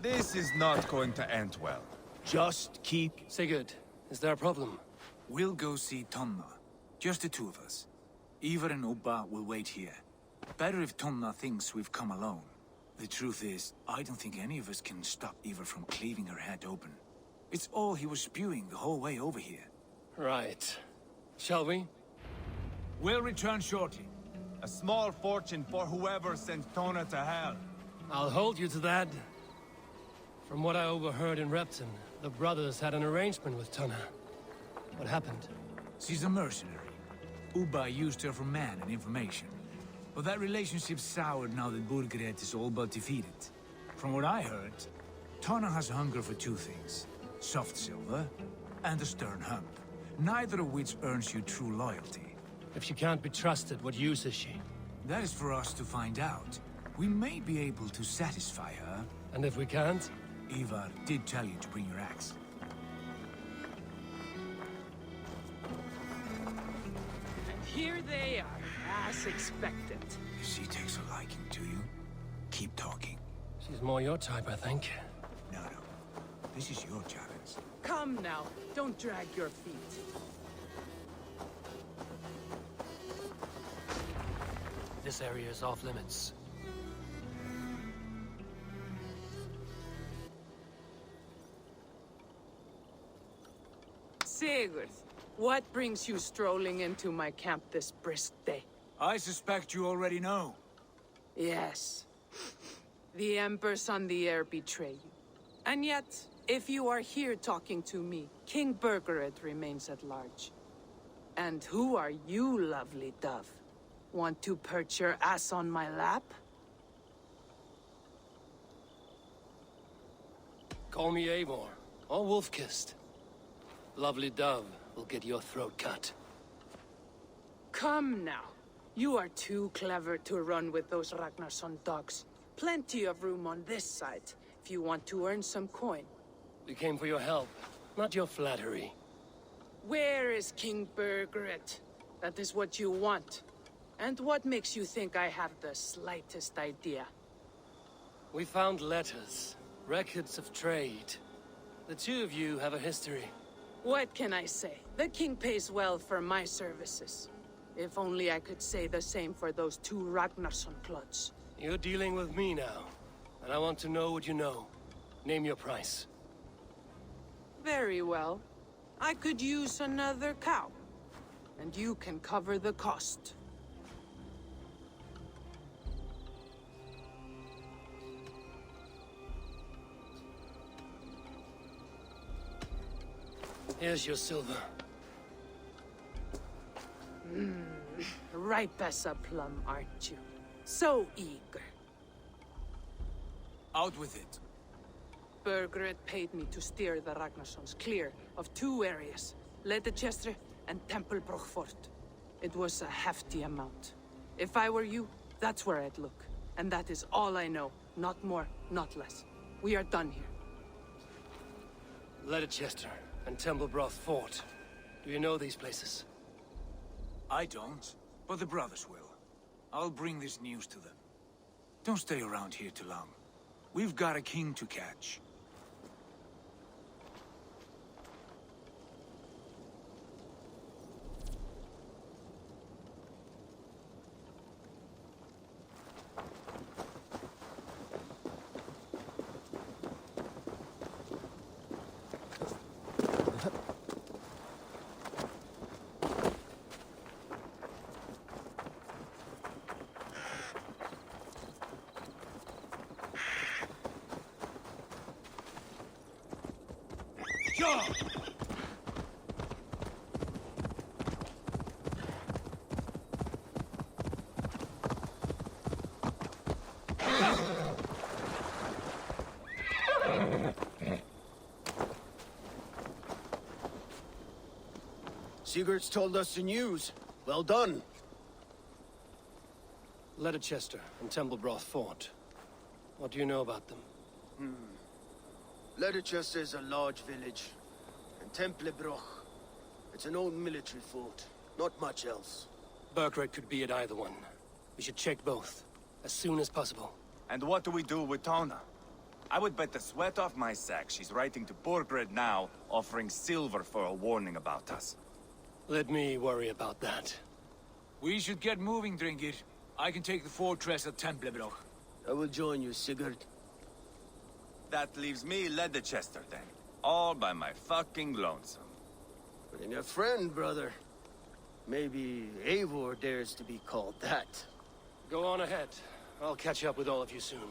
This is not going to end well. Just keep... Sigurd, is there a problem? We'll go see Tonna. Just the two of us. Ivar and Ubba will wait here. Better if Tonna thinks we've come alone. The truth is, I don't think any of us can stop Ivar from cleaving her head open. It's all he was spewing the whole way over here. Right. Shall we? We'll return shortly. A small fortune for whoever sent Tona to hell. I'll hold you to that. From what I overheard in Repton, the brothers had an arrangement with Tonna. What happened? She's a mercenary. Ubba used her for man and information. But that relationship soured now that Burgred is all but defeated. From what I heard, Tonna has a hunger for two things. Soft silver and a stern hump. Neither of which earns you true loyalty. If she can't be trusted, what use is she? That is for us to find out. We may be able to satisfy her. And if we can't? Ivar did tell you to bring your axe. And here they are, as expected. If she takes a liking to you, keep talking. She's more your type, I think. No. This is your challenge. Come now, don't drag your feet. This area is off limits. Sigurd, what brings you strolling into my camp this brisk day? I suspect you already know. Yes. The Emperor's on the air betray you. And yet, if you are here talking to me, King Burgred remains at large. And who are you, lovely dove? Want to perch your ass on my lap? Call me Eivor, or Wolf-Kissed. Lovely dove will get your throat cut. Come now. You are too clever to run with those Ragnarsson dogs. Plenty of room on this side, if you want to earn some coin. We came for your help, not your flattery. Where is King Burgred? That is what you want. And what makes you think I have the slightest idea? We found letters, records of trade. The two of you have a history. What can I say? The king pays well for my services. If only I could say the same for those two Ragnarsson clods. You're dealing with me now, and I want to know what you know. Name your price. Very well. I could use another cow. And you can cover the cost. Here's your silver. Ripe as a plum, aren't you? So eager. Out with it. Burgred paid me to steer the Ragnarssons clear of two areas, Ledecestre and TempleBrough Fort. It was a hefty amount. If I were you, that's where I'd look. And that is all I know. Not more, not less. We are done here. Ledecestre and TempleBrough Fort. Do you know these places? I don't, but the brothers will. I'll bring this news to them. Don't stay around here too long. We've got a king to catch. Sigurd's told us the news. Well done. Ledecestre and TempleBrough fought. What do you know about them? Ledecestre is a large village. And TempleBrough, it's an old military fort. Not much else. Burgred could be at either one. We should check both, as soon as possible. And what do we do with Tona? I would bet the sweat off my sack she's writing to Borgred now, offering silver for a warning about us. Let me worry about that. We should get moving, Dringir. I can take the fortress at TempleBrough. I will join you, Sigurd. That leaves me Ledecestre then. All by my fucking lonesome. Bring a friend, brother. Maybe Eivor dares to be called that. Go on ahead. I'll catch up with all of you soon.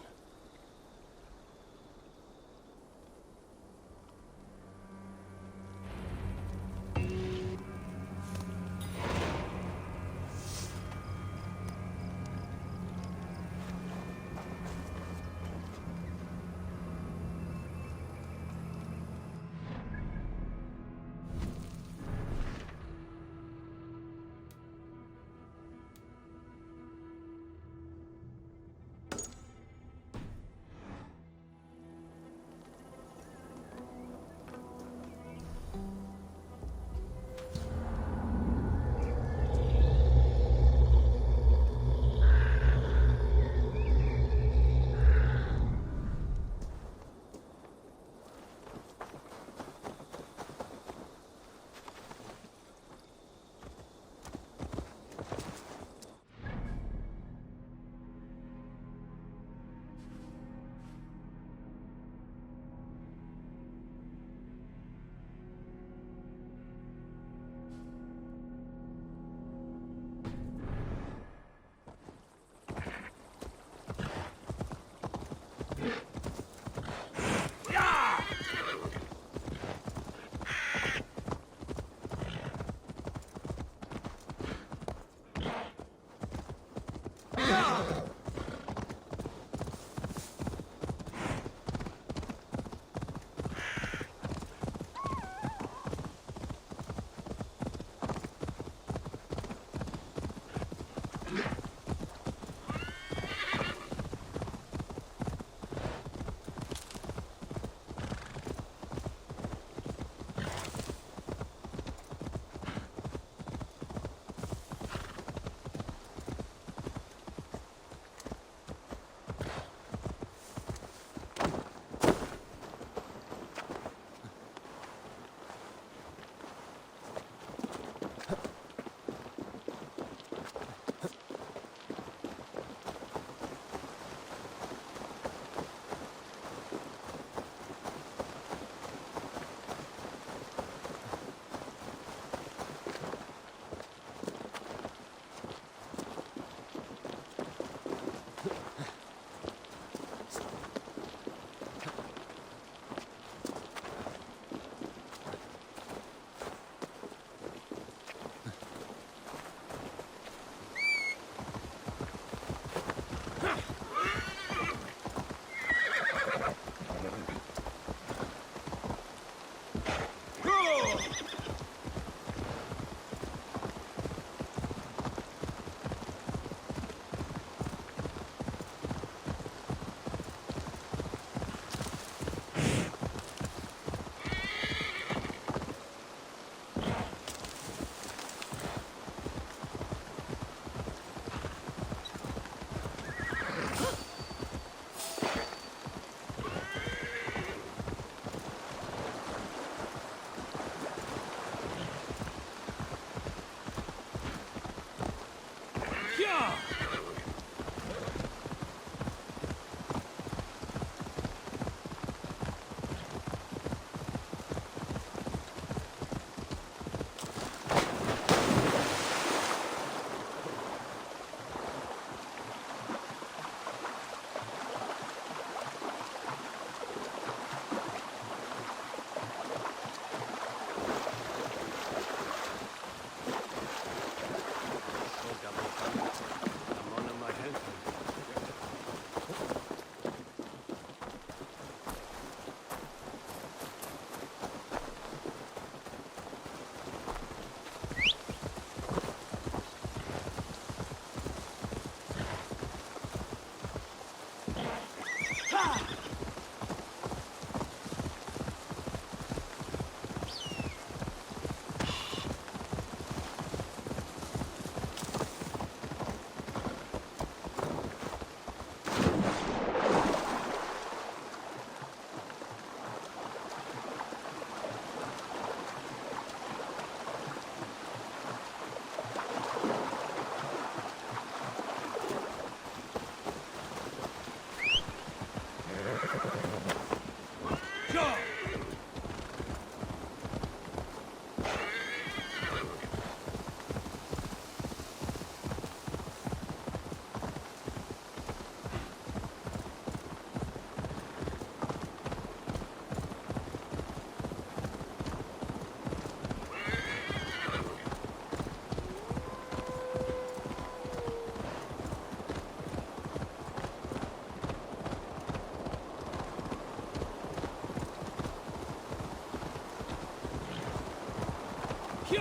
You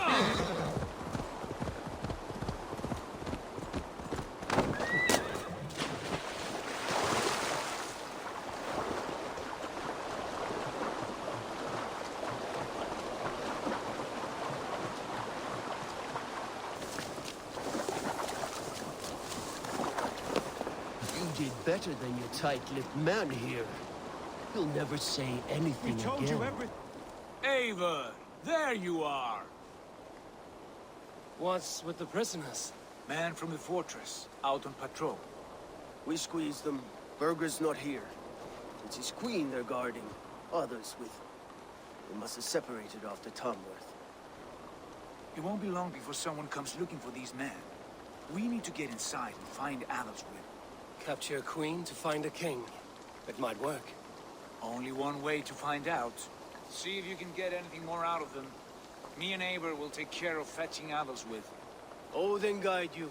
did better than your tight-lipped man here. He'll never say anything We told again. you everything. Eivor, there you are. What's with the prisoners? Man from the fortress, out on patrol. We squeezed them. Berger's not here. It's his queen they're guarding. Others with him. They must have separated after Tamworth. It won't be long before someone comes looking for these men. We need to get inside and find Adelswin. Capture a queen to find a king. It might work. Only one way to find out. See if you can get anything more out of them. Me and Eivor will take care of fetching Adelswin. Odin guide you.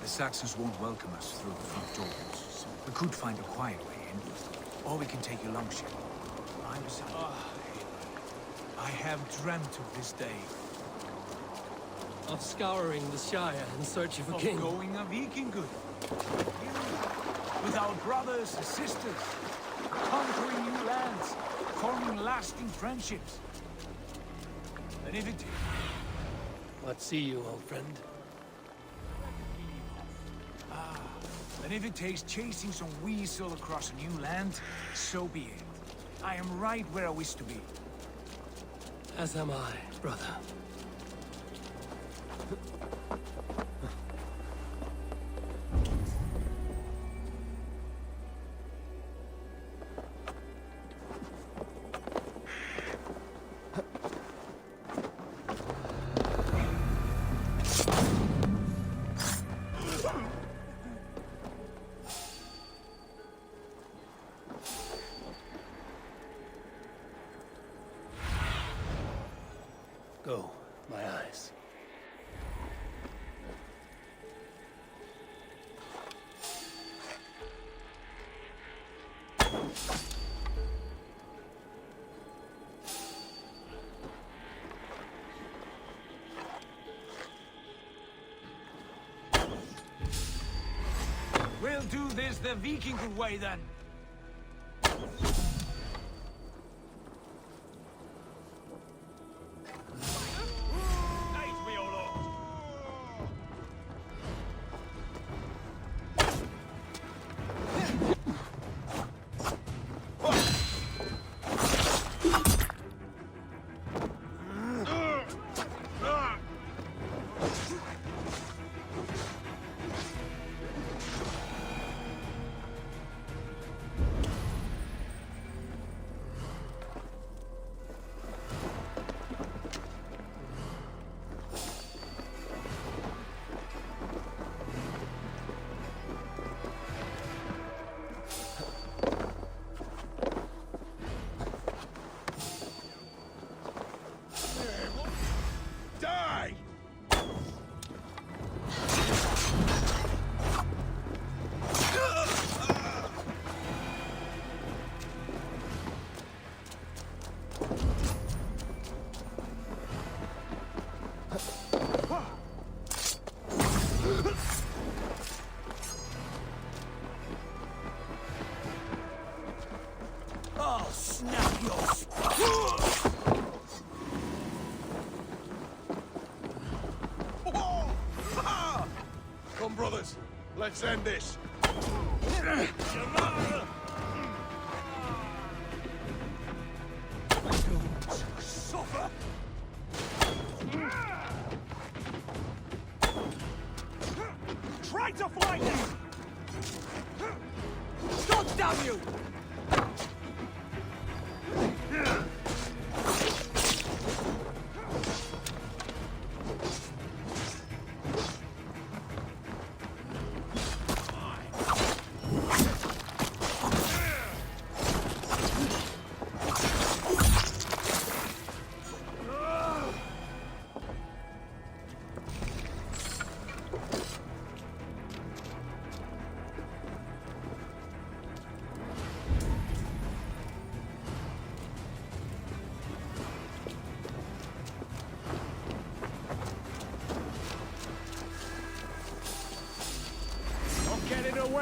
The Saxons won't welcome us through the front doors, so we could find a quiet way in. Or we can take a long ship. I have dreamt of this day. Of scouring the Shire in search of a king. Going a Viking good. With our brothers and sisters. Conquering new lands. Forming lasting friendships. And if it... What see you, old friend? And if it takes chasing some weasel across a new land, so be it. I am right where I wish to be. As am I, brother. Go, my eyes. We'll do this the Viking way then. I'll snap your... Come, brothers. Let's end this. Suffer! Try to fight him! God damn you!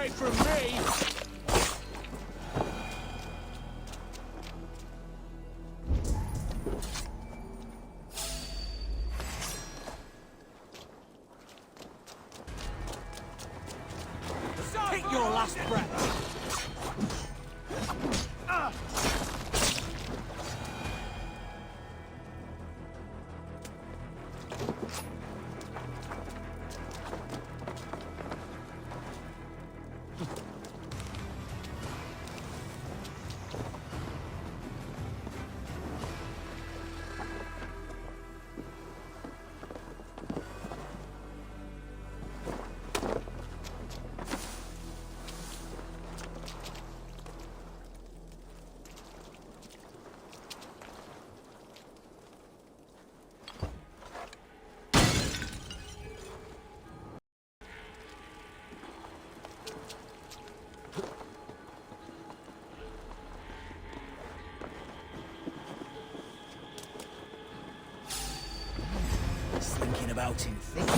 away from me! Take your last breath! Slinking about in thick.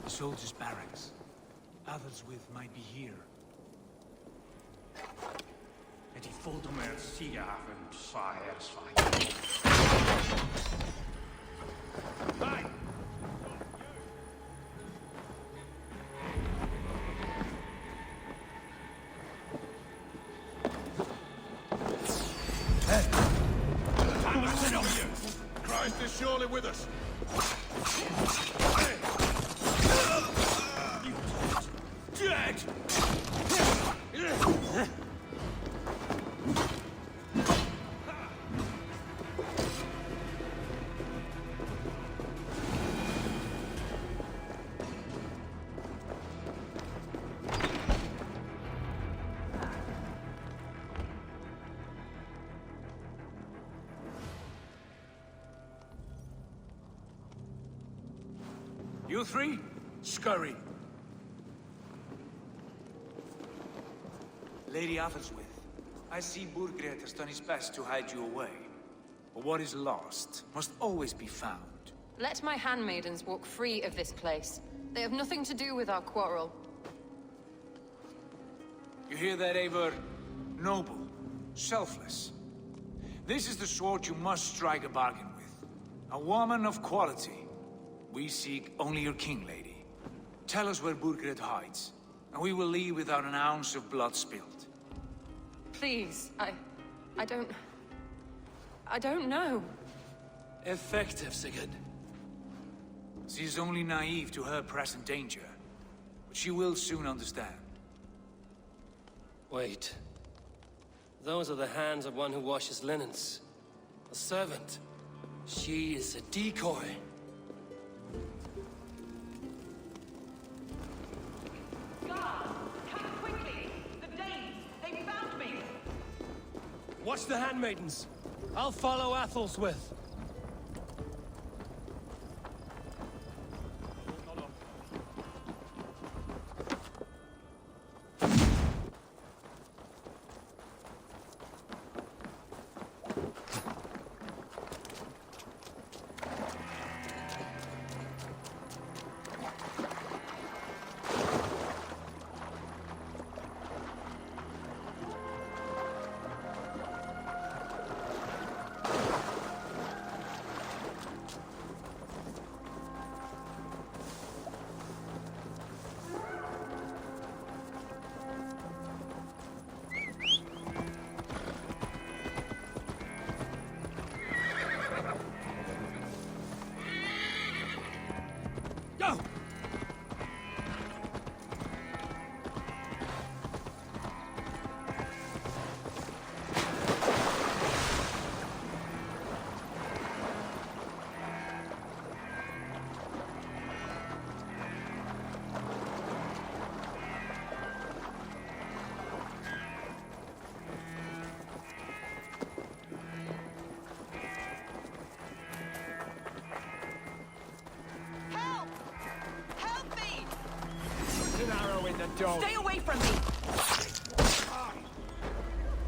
Soldiers' barracks. Ravensthrope might be here. Het die voldomer siegehavend zwaar. Hey! Christ is surely with us. Dead! You three, scurry. Lady Ravensthrope, I see Burgred has done his best to hide you away. But what is lost must always be found. Let my handmaidens walk free of this place. They have nothing to do with our quarrel. You hear that, Eivor? Noble, selfless. This is the sword you must strike a bargain with. A woman of quality. We seek only your king, lady. Tell us where Burgred hides, and we will leave without an ounce of blood spilled. Please, I don't know. Effective, Sigurd. She is only naive to her present danger, but she will soon understand. Wait. Those are the hands of one who washes linens. A servant. She is a decoy. Watch the handmaidens. I'll follow Athelstwith. don't. Stay away from me!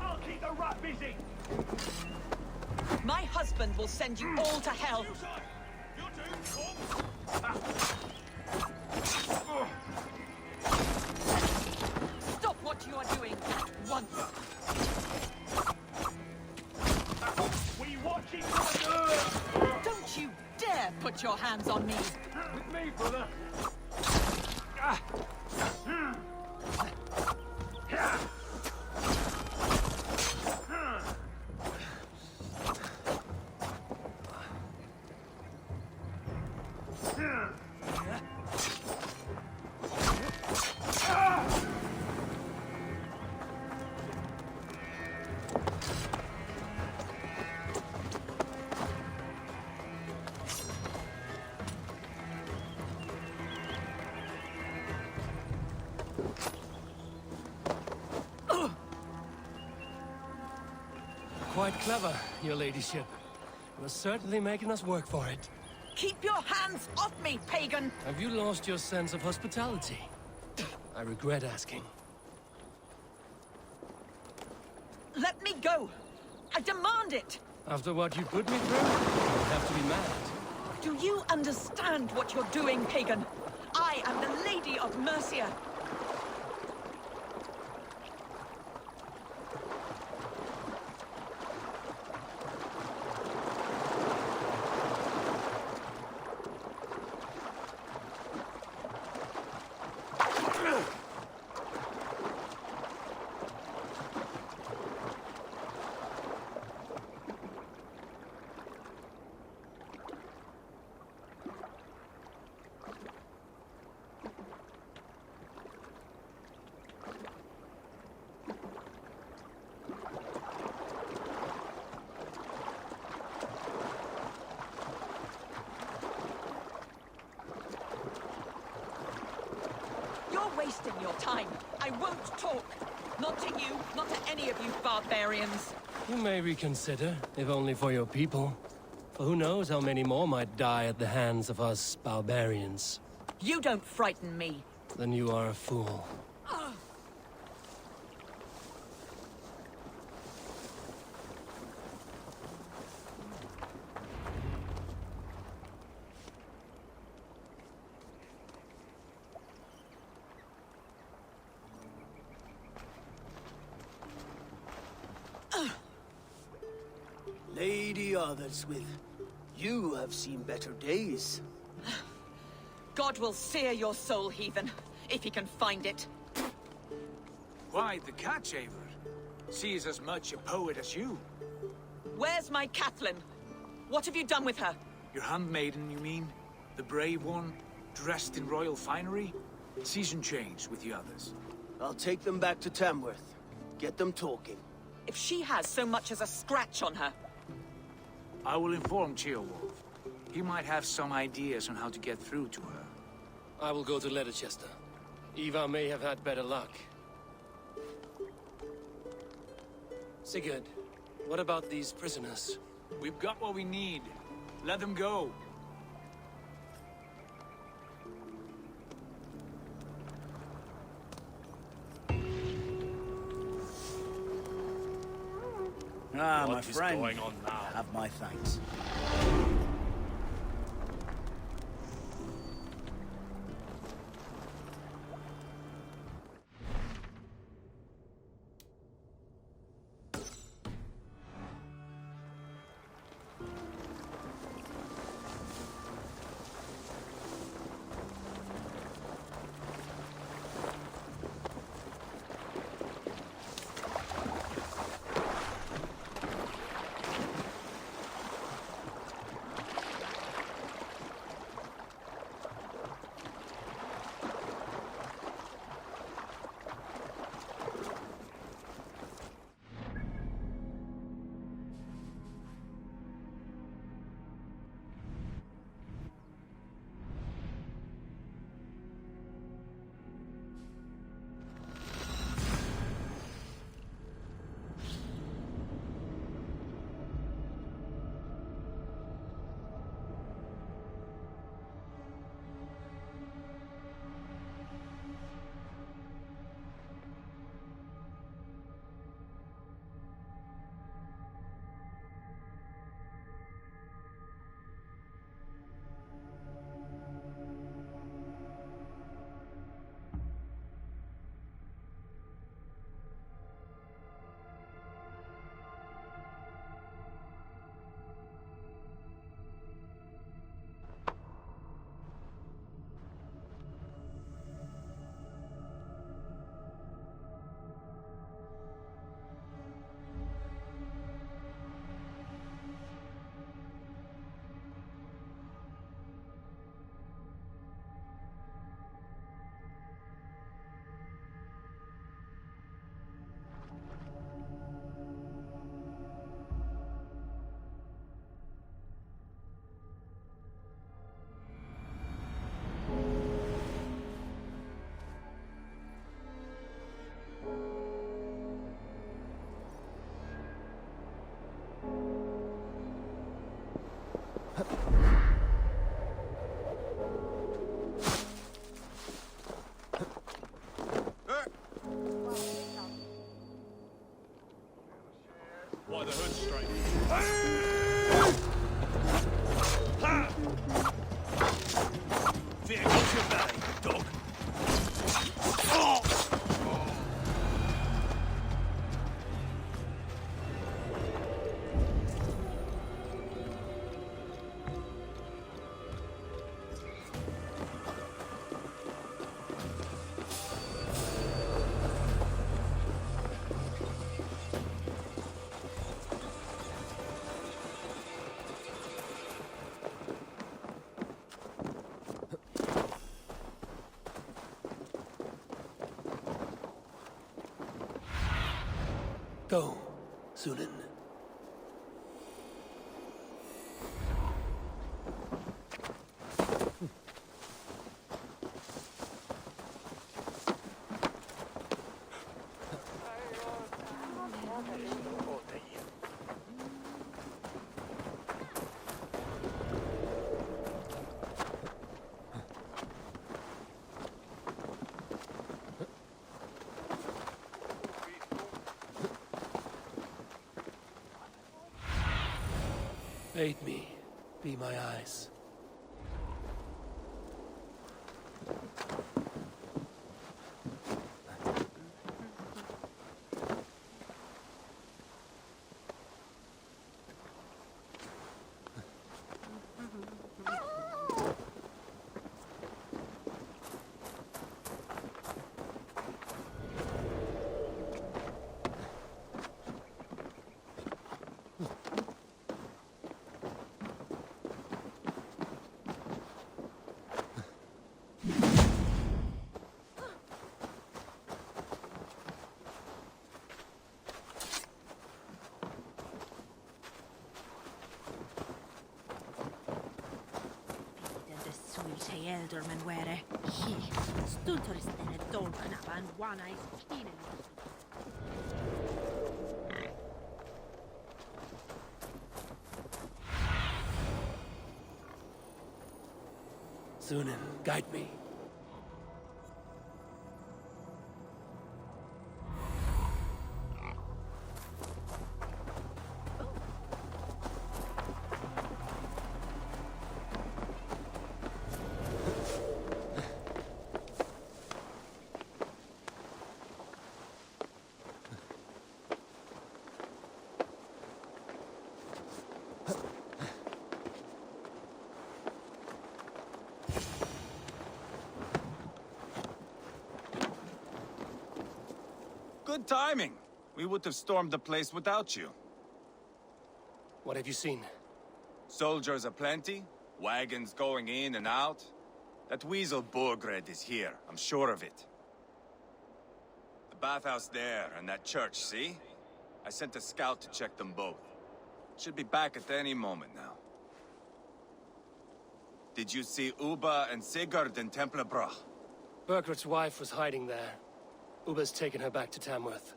I'll keep the rat busy. My husband will send you all to hell! Stop what you are doing at once! We watch each other. Don't you dare put your hands on me! With me, brother. Quite clever, your ladyship. You're certainly making us work for it. Keep your hands off me, pagan! Have you lost your sense of hospitality? I regret asking. Let me go! I demand it! After what you put me through, you have to be mad. Do you understand what you're doing, pagan? I am the Lady of Mercia. Wasting your time. I won't talk. Not to you, not to any of you barbarians. You may reconsider, if only for your people. For who knows how many more might die at the hands of us barbarians. You don't frighten me. Then you are a fool. Lady Otherswith, you have seen better days. God will sear your soul, heathen, if he can find it. Why, the catch, Eivor? She is as much a poet as you. Where's my Cathlin? What have you done with her? Your handmaiden, you mean? The brave one, dressed in royal finery? Season change with the others. I'll take them back to Tamworth. Get them talking. If she has so much as a scratch on her... I will inform Ceolwulf. He might have some ideas on how to get through to her. I will go to Ledecestre. Eva may have had better luck. Sigurd, what about these prisoners? We've got what we need. Let them go. Ah, What my is friend. going on now? Have my thanks. by the hood straight. Fear got your belly, dog. Oh! Go, Sunan. Aid me. Be my eyes. Sweet elderman were he stutterist in a dolken up and one eye keen. Sunan, guide me. Good timing. We would have stormed the place without you. What have you seen? Soldiers aplenty, wagons going in and out. That weasel Borgred is here, I'm sure of it. The bathhouse there and that church, see? I sent a scout to check them both. Should be back at any moment now. Did you see Uba and Sigurd in TempleBrough? Berkrit's wife was hiding there. Uba's taken her back to Tamworth.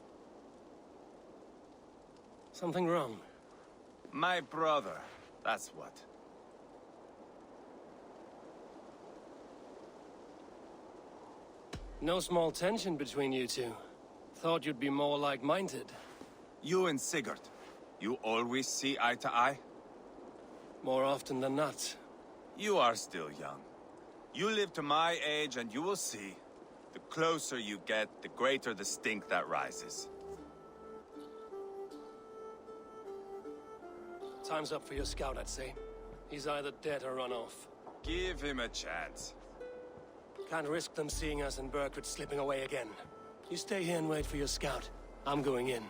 Something wrong? My brother, that's what. No small tension between you two. Thought you'd be more like-minded. You and Sigurd, you always see eye to eye? More often than not. You are still young. You live to my age and you will see. The closer you get, the greater the stink that rises. Time's up for your scout, I'd say. He's either dead or run off. Give him a chance. Can't risk them seeing us and Berkrit slipping away again. You stay here and wait for your scout. I'm going in.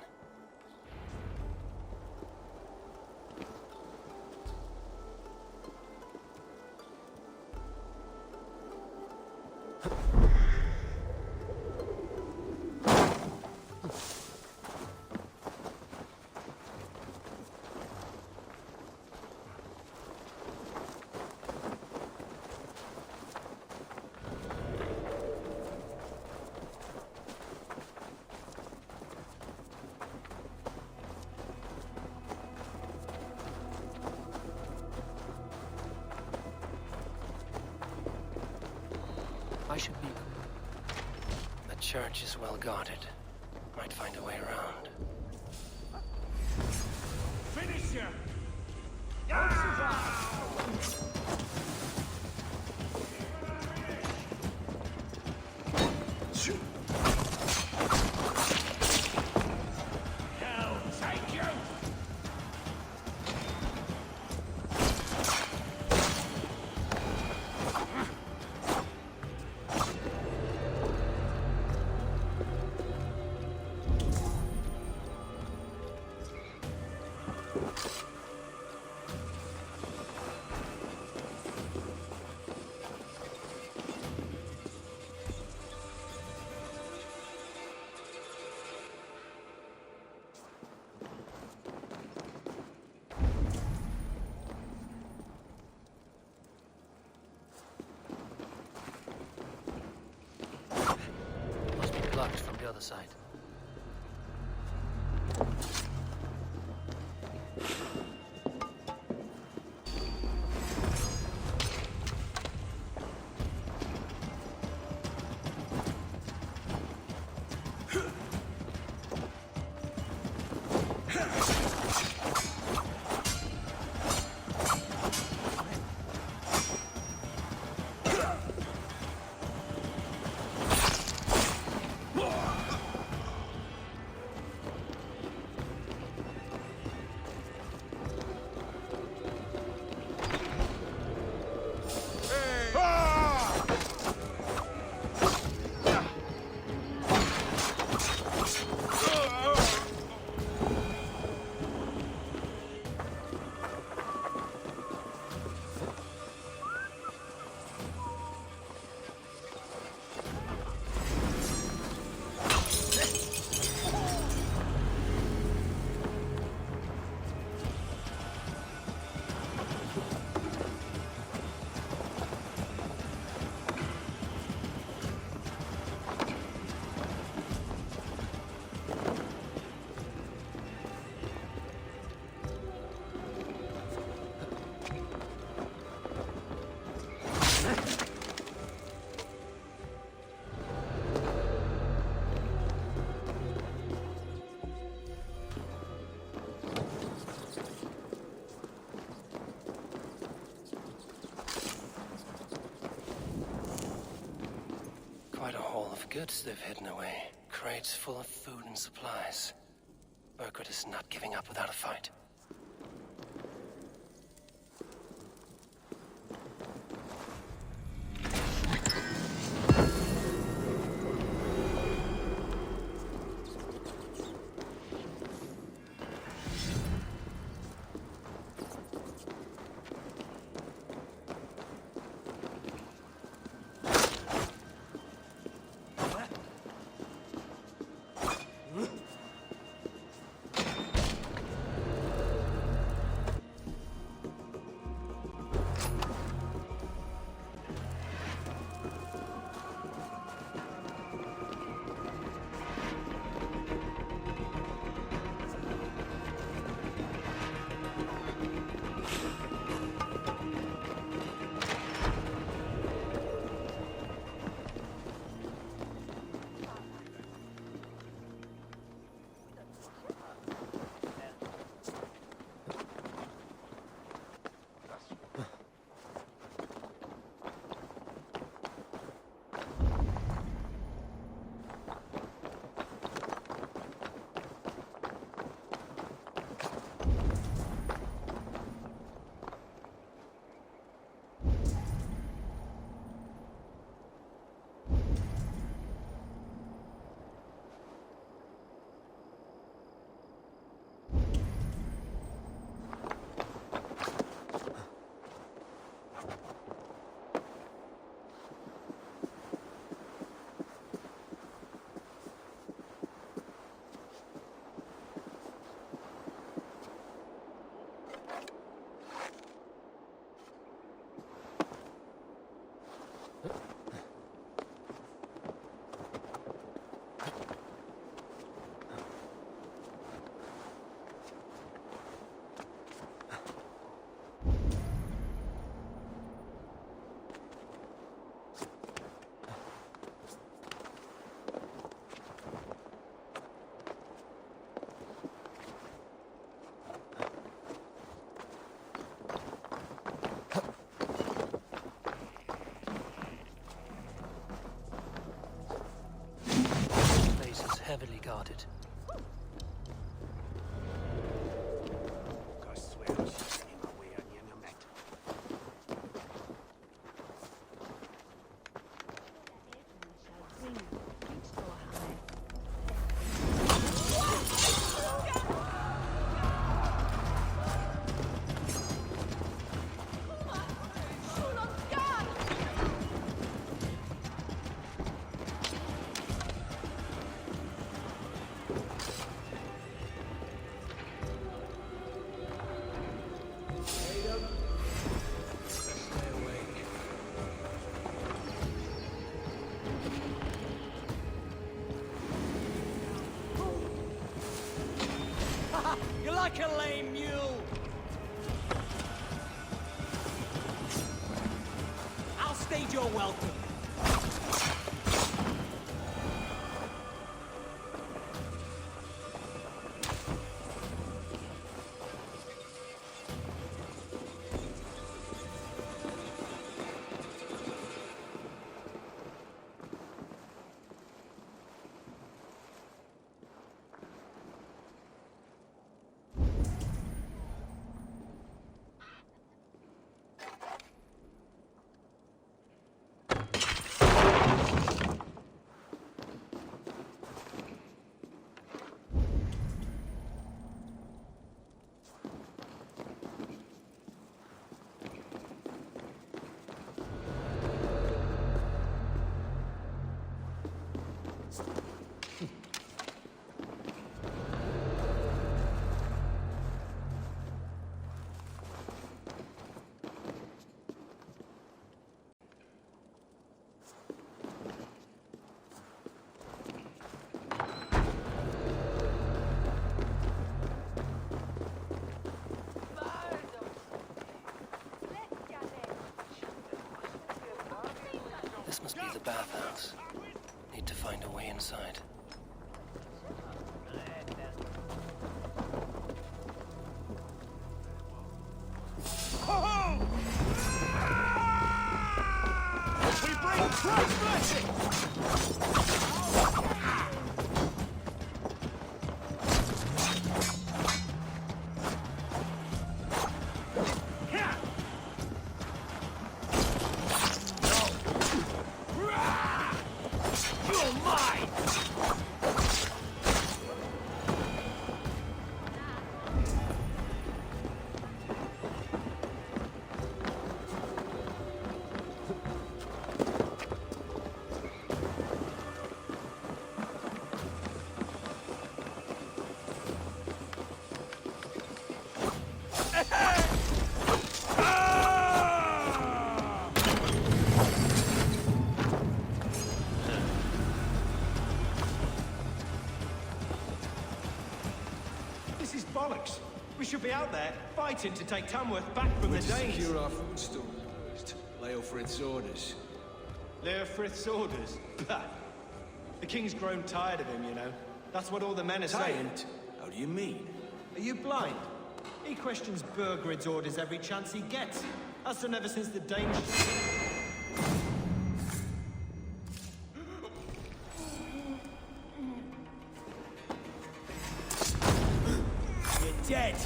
I should be... The church is well guarded. Might find a way around. Mercia! Hell, take you! Must be blocked from the other side. Quite a haul of goods they've hidden away. Crates full of food and supplies. Burgred is not giving up without a fight. heavily guarded. You're like a lame mule. I'll stage your welcome. This must be the bathhouse. Need to find a way inside. We bring Christ's blessing! This is bollocks. We should be out there, fighting to take Tamworth back from the Danes. Secure our food store first. Leofrith's orders. Leofrith's orders? Bah. The king's grown tired of him, you know. That's what all the men are saying. How do you mean? Are you blind? He questions Burgred's orders every chance he gets. Has done ever since the Danes... You're dead.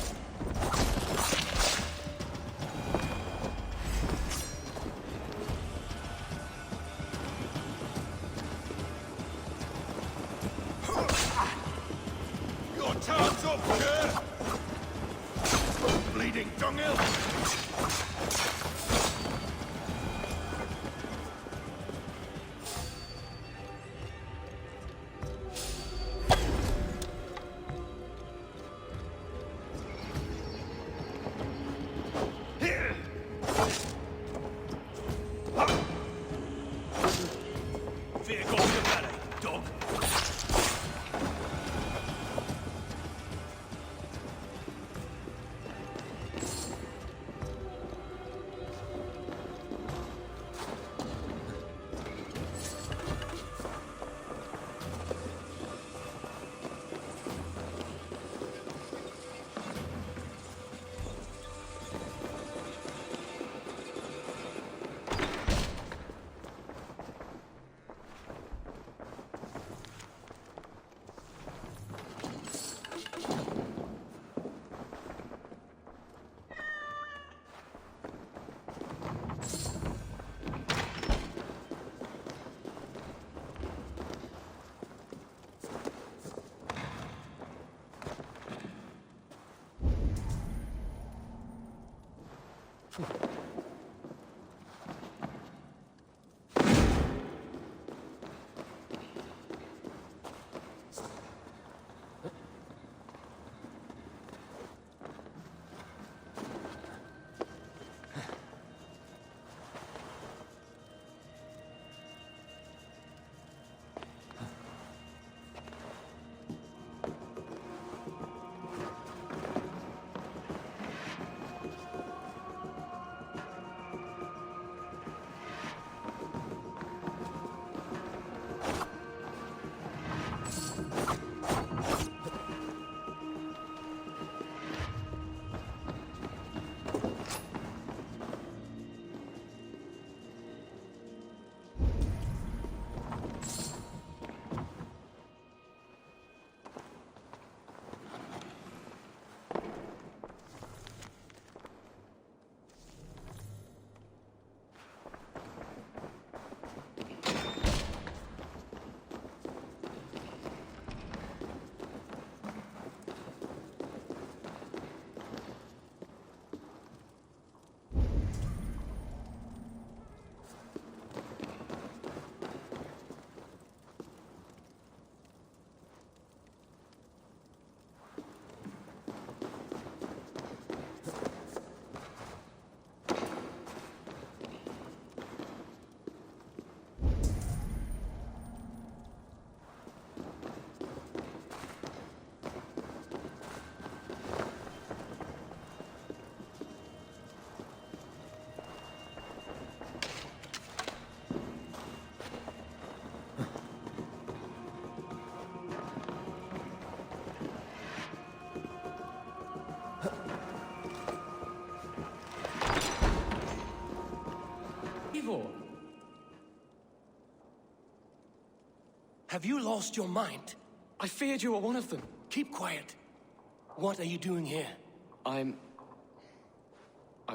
Your time's up, sir! Bleeding dunghill! Fear goes to battle, dog. Have you lost your mind? I feared you were one of them. Keep quiet. What are you doing here? I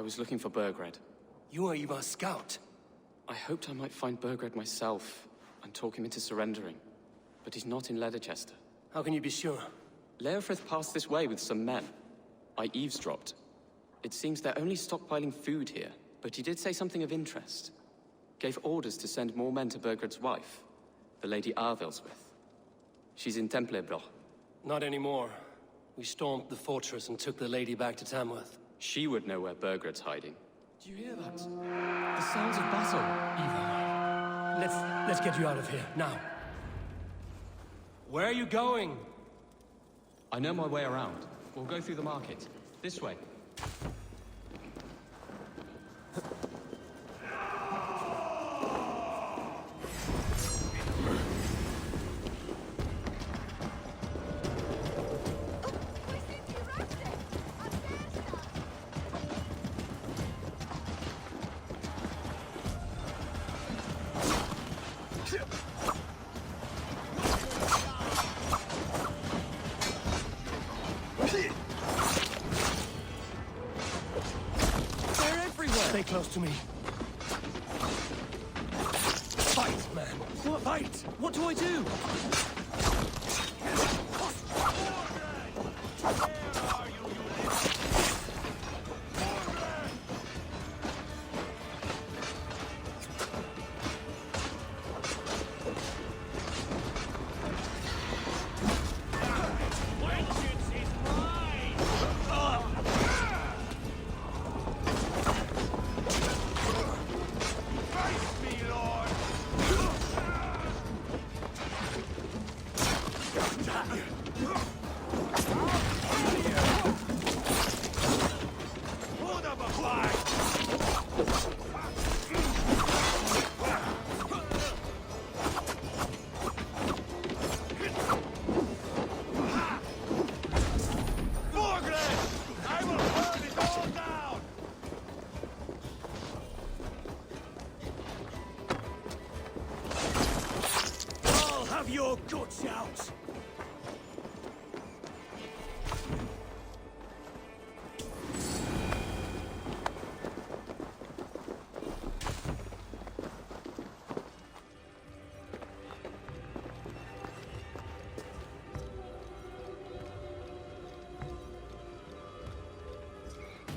was looking for Burgred. You are Ivar's scout. I hoped I might find Burgred myself and talk him into surrendering. But he's not in Ledecestre. How can you be sure? Leofrith passed this way with some men. I eavesdropped. It seems they're only stockpiling food here, but he did say something of interest. Gave orders to send more men to Burgred's wife, the Lady Arvelswith. She's in TempleBrough. Not anymore. We stormed the fortress and took the lady back to Tamworth. She would know where Burgred's hiding. Do you hear that? The sounds of battle. Ivar, let's get you out of here, now. Where are you going? I know my way around. We'll go through the market. This way. Stay close to me. Fight, man. Fight! What do I do? Your guts out!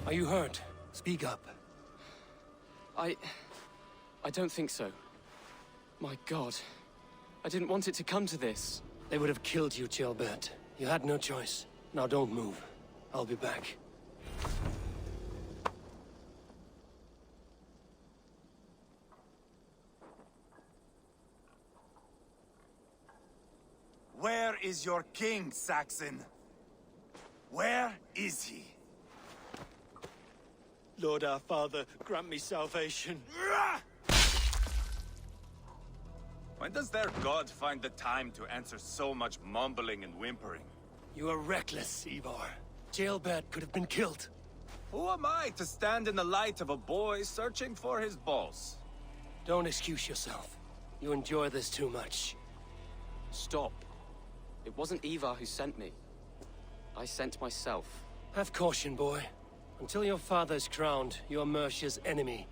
Are you hurt? Speak up. I don't think so. My god. I didn't want it to come to this. They would have killed you, Ceolbert. You had no choice. Now don't move. I'll be back. Where is your king, Saxon? Where is he? Lord our Father, grant me salvation. When does their god find the time to answer so much mumbling and whimpering? You are reckless, Ivar. Ceolbert could have been killed. Who am I to stand in the light of a boy searching for his balls? Don't excuse yourself. You enjoy this too much. Stop. It wasn't Ivar who sent me. I sent myself. Have caution, boy. Until your father's crowned, you are Mercia's enemy,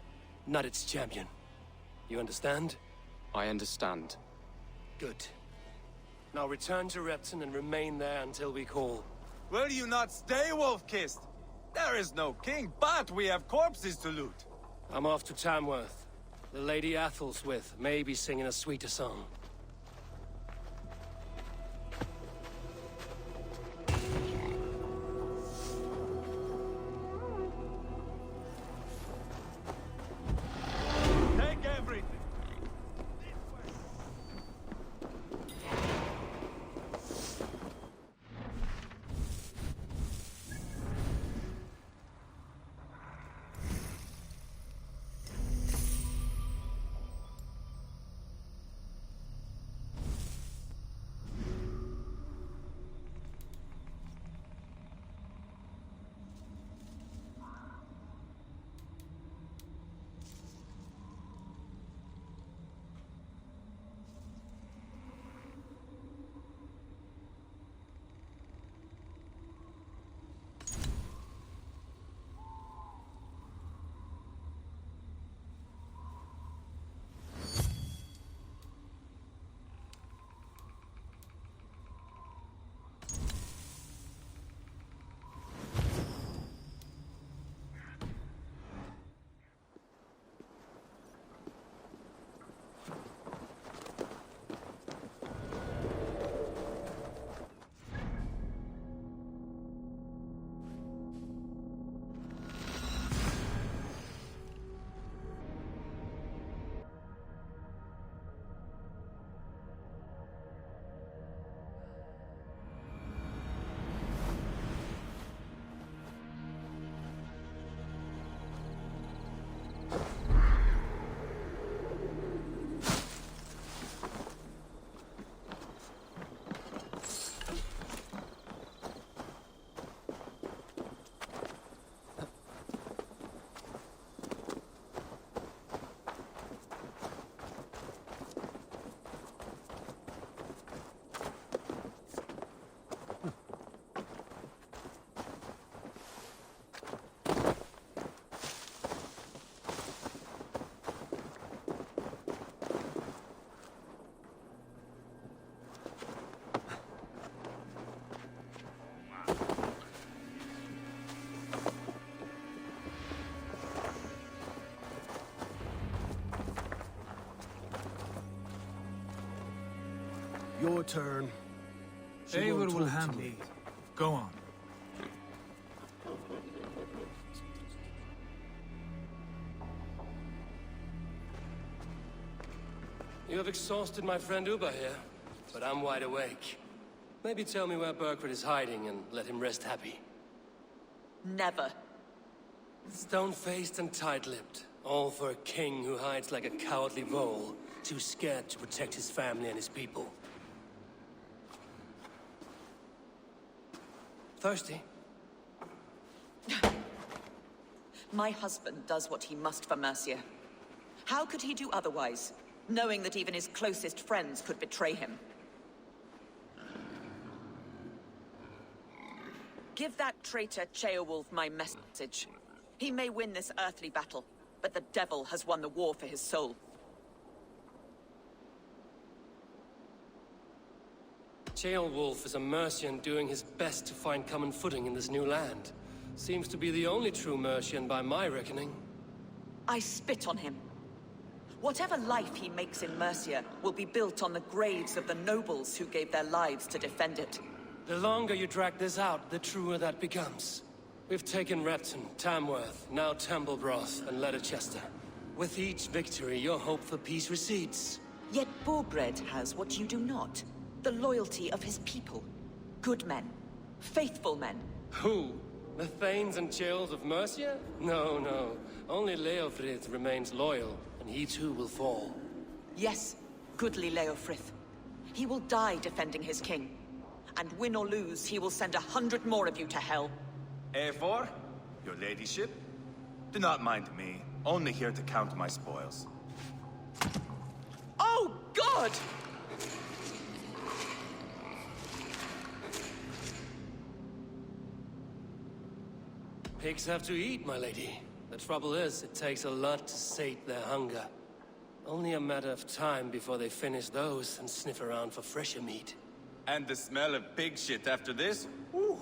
not its champion. You understand? I understand. Good. Now return to Repton and remain there until we call. Will you not stay, Wolf-Kissed? There is no king, but we have corpses to loot. I'm off to Tamworth. The Lady Athelstwith may be singing a sweeter song. Take everything. Your turn. Eivor will handle it. Go on. You have exhausted my friend Uba here, but I'm wide awake. Maybe tell me where Burgred is hiding and let him rest happy. Never. Stone-faced and tight-lipped. All for a king who hides like a cowardly vole, too scared to protect his family and his people. Thirsty? My husband does what he must for Mercia. How could he do otherwise, knowing that even his closest friends could betray him? Give that traitor Ceolwulf my message. He may win this earthly battle, but the devil has won the war for his soul. Ceolwulf is a Mercian doing his best to find common footing in this new land. Seems to be the only true Mercian by my reckoning. I spit on him. Whatever life he makes in Mercia will be built on the graves of the nobles who gave their lives to defend it. The longer you drag this out, the truer that becomes. We've taken Repton, Tamworth, now TempleBrough and Ledecestre. With each victory, your hope for peace recedes. Yet Borgred has what you do not. The loyalty of his people. Good men. Faithful men. Who? The Thanes and Chills of Mercia? No, no. Only Leofrith remains loyal, and he too will fall. Yes, goodly Leofrith. He will die defending his king. And win or lose, he will send 100 more of you to hell. Eivor, your ladyship? Do not mind me. Only here to count my spoils. Oh, God! Pigs have to eat, my lady. The trouble is, it takes a lot to sate their hunger. Only a matter of time before they finish those and sniff around for fresher meat. And the smell of pig shit after this? Ooh.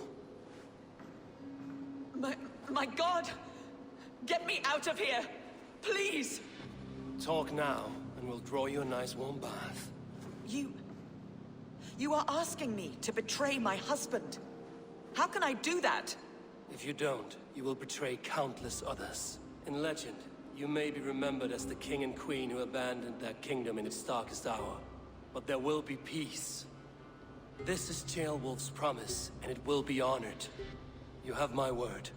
My God! Get me out of here! Please! Talk now, and we'll draw you a nice warm bath. You are asking me to betray my husband. How can I do that? If you don't, you will betray countless others. In legend, you may be remembered as the king and queen who abandoned their kingdom in its darkest hour. But there will be peace. This is Ceolwulf's promise, and it will be honored. You have my word.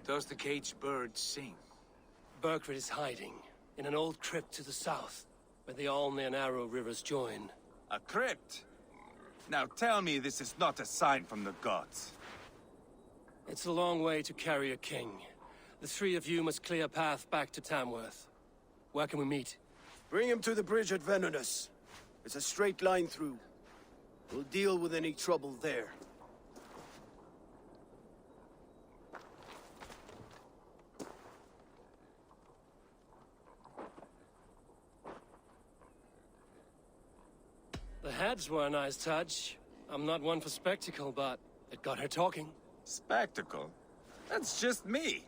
Does the caged bird sing? Burgred is hiding in an old crypt to the south, where the Alne and Arrow rivers join. A crypt? Now tell me this is not a sign from the gods. It's a long way to carry a king. The three of you must clear a path back to Tamworth. Where can we meet? Bring him to the bridge at Venonus. It's a straight line through. We'll deal with any trouble there. The heads were a nice touch. I'm not one for spectacle, but it got her talking. Spectacle? That's just me.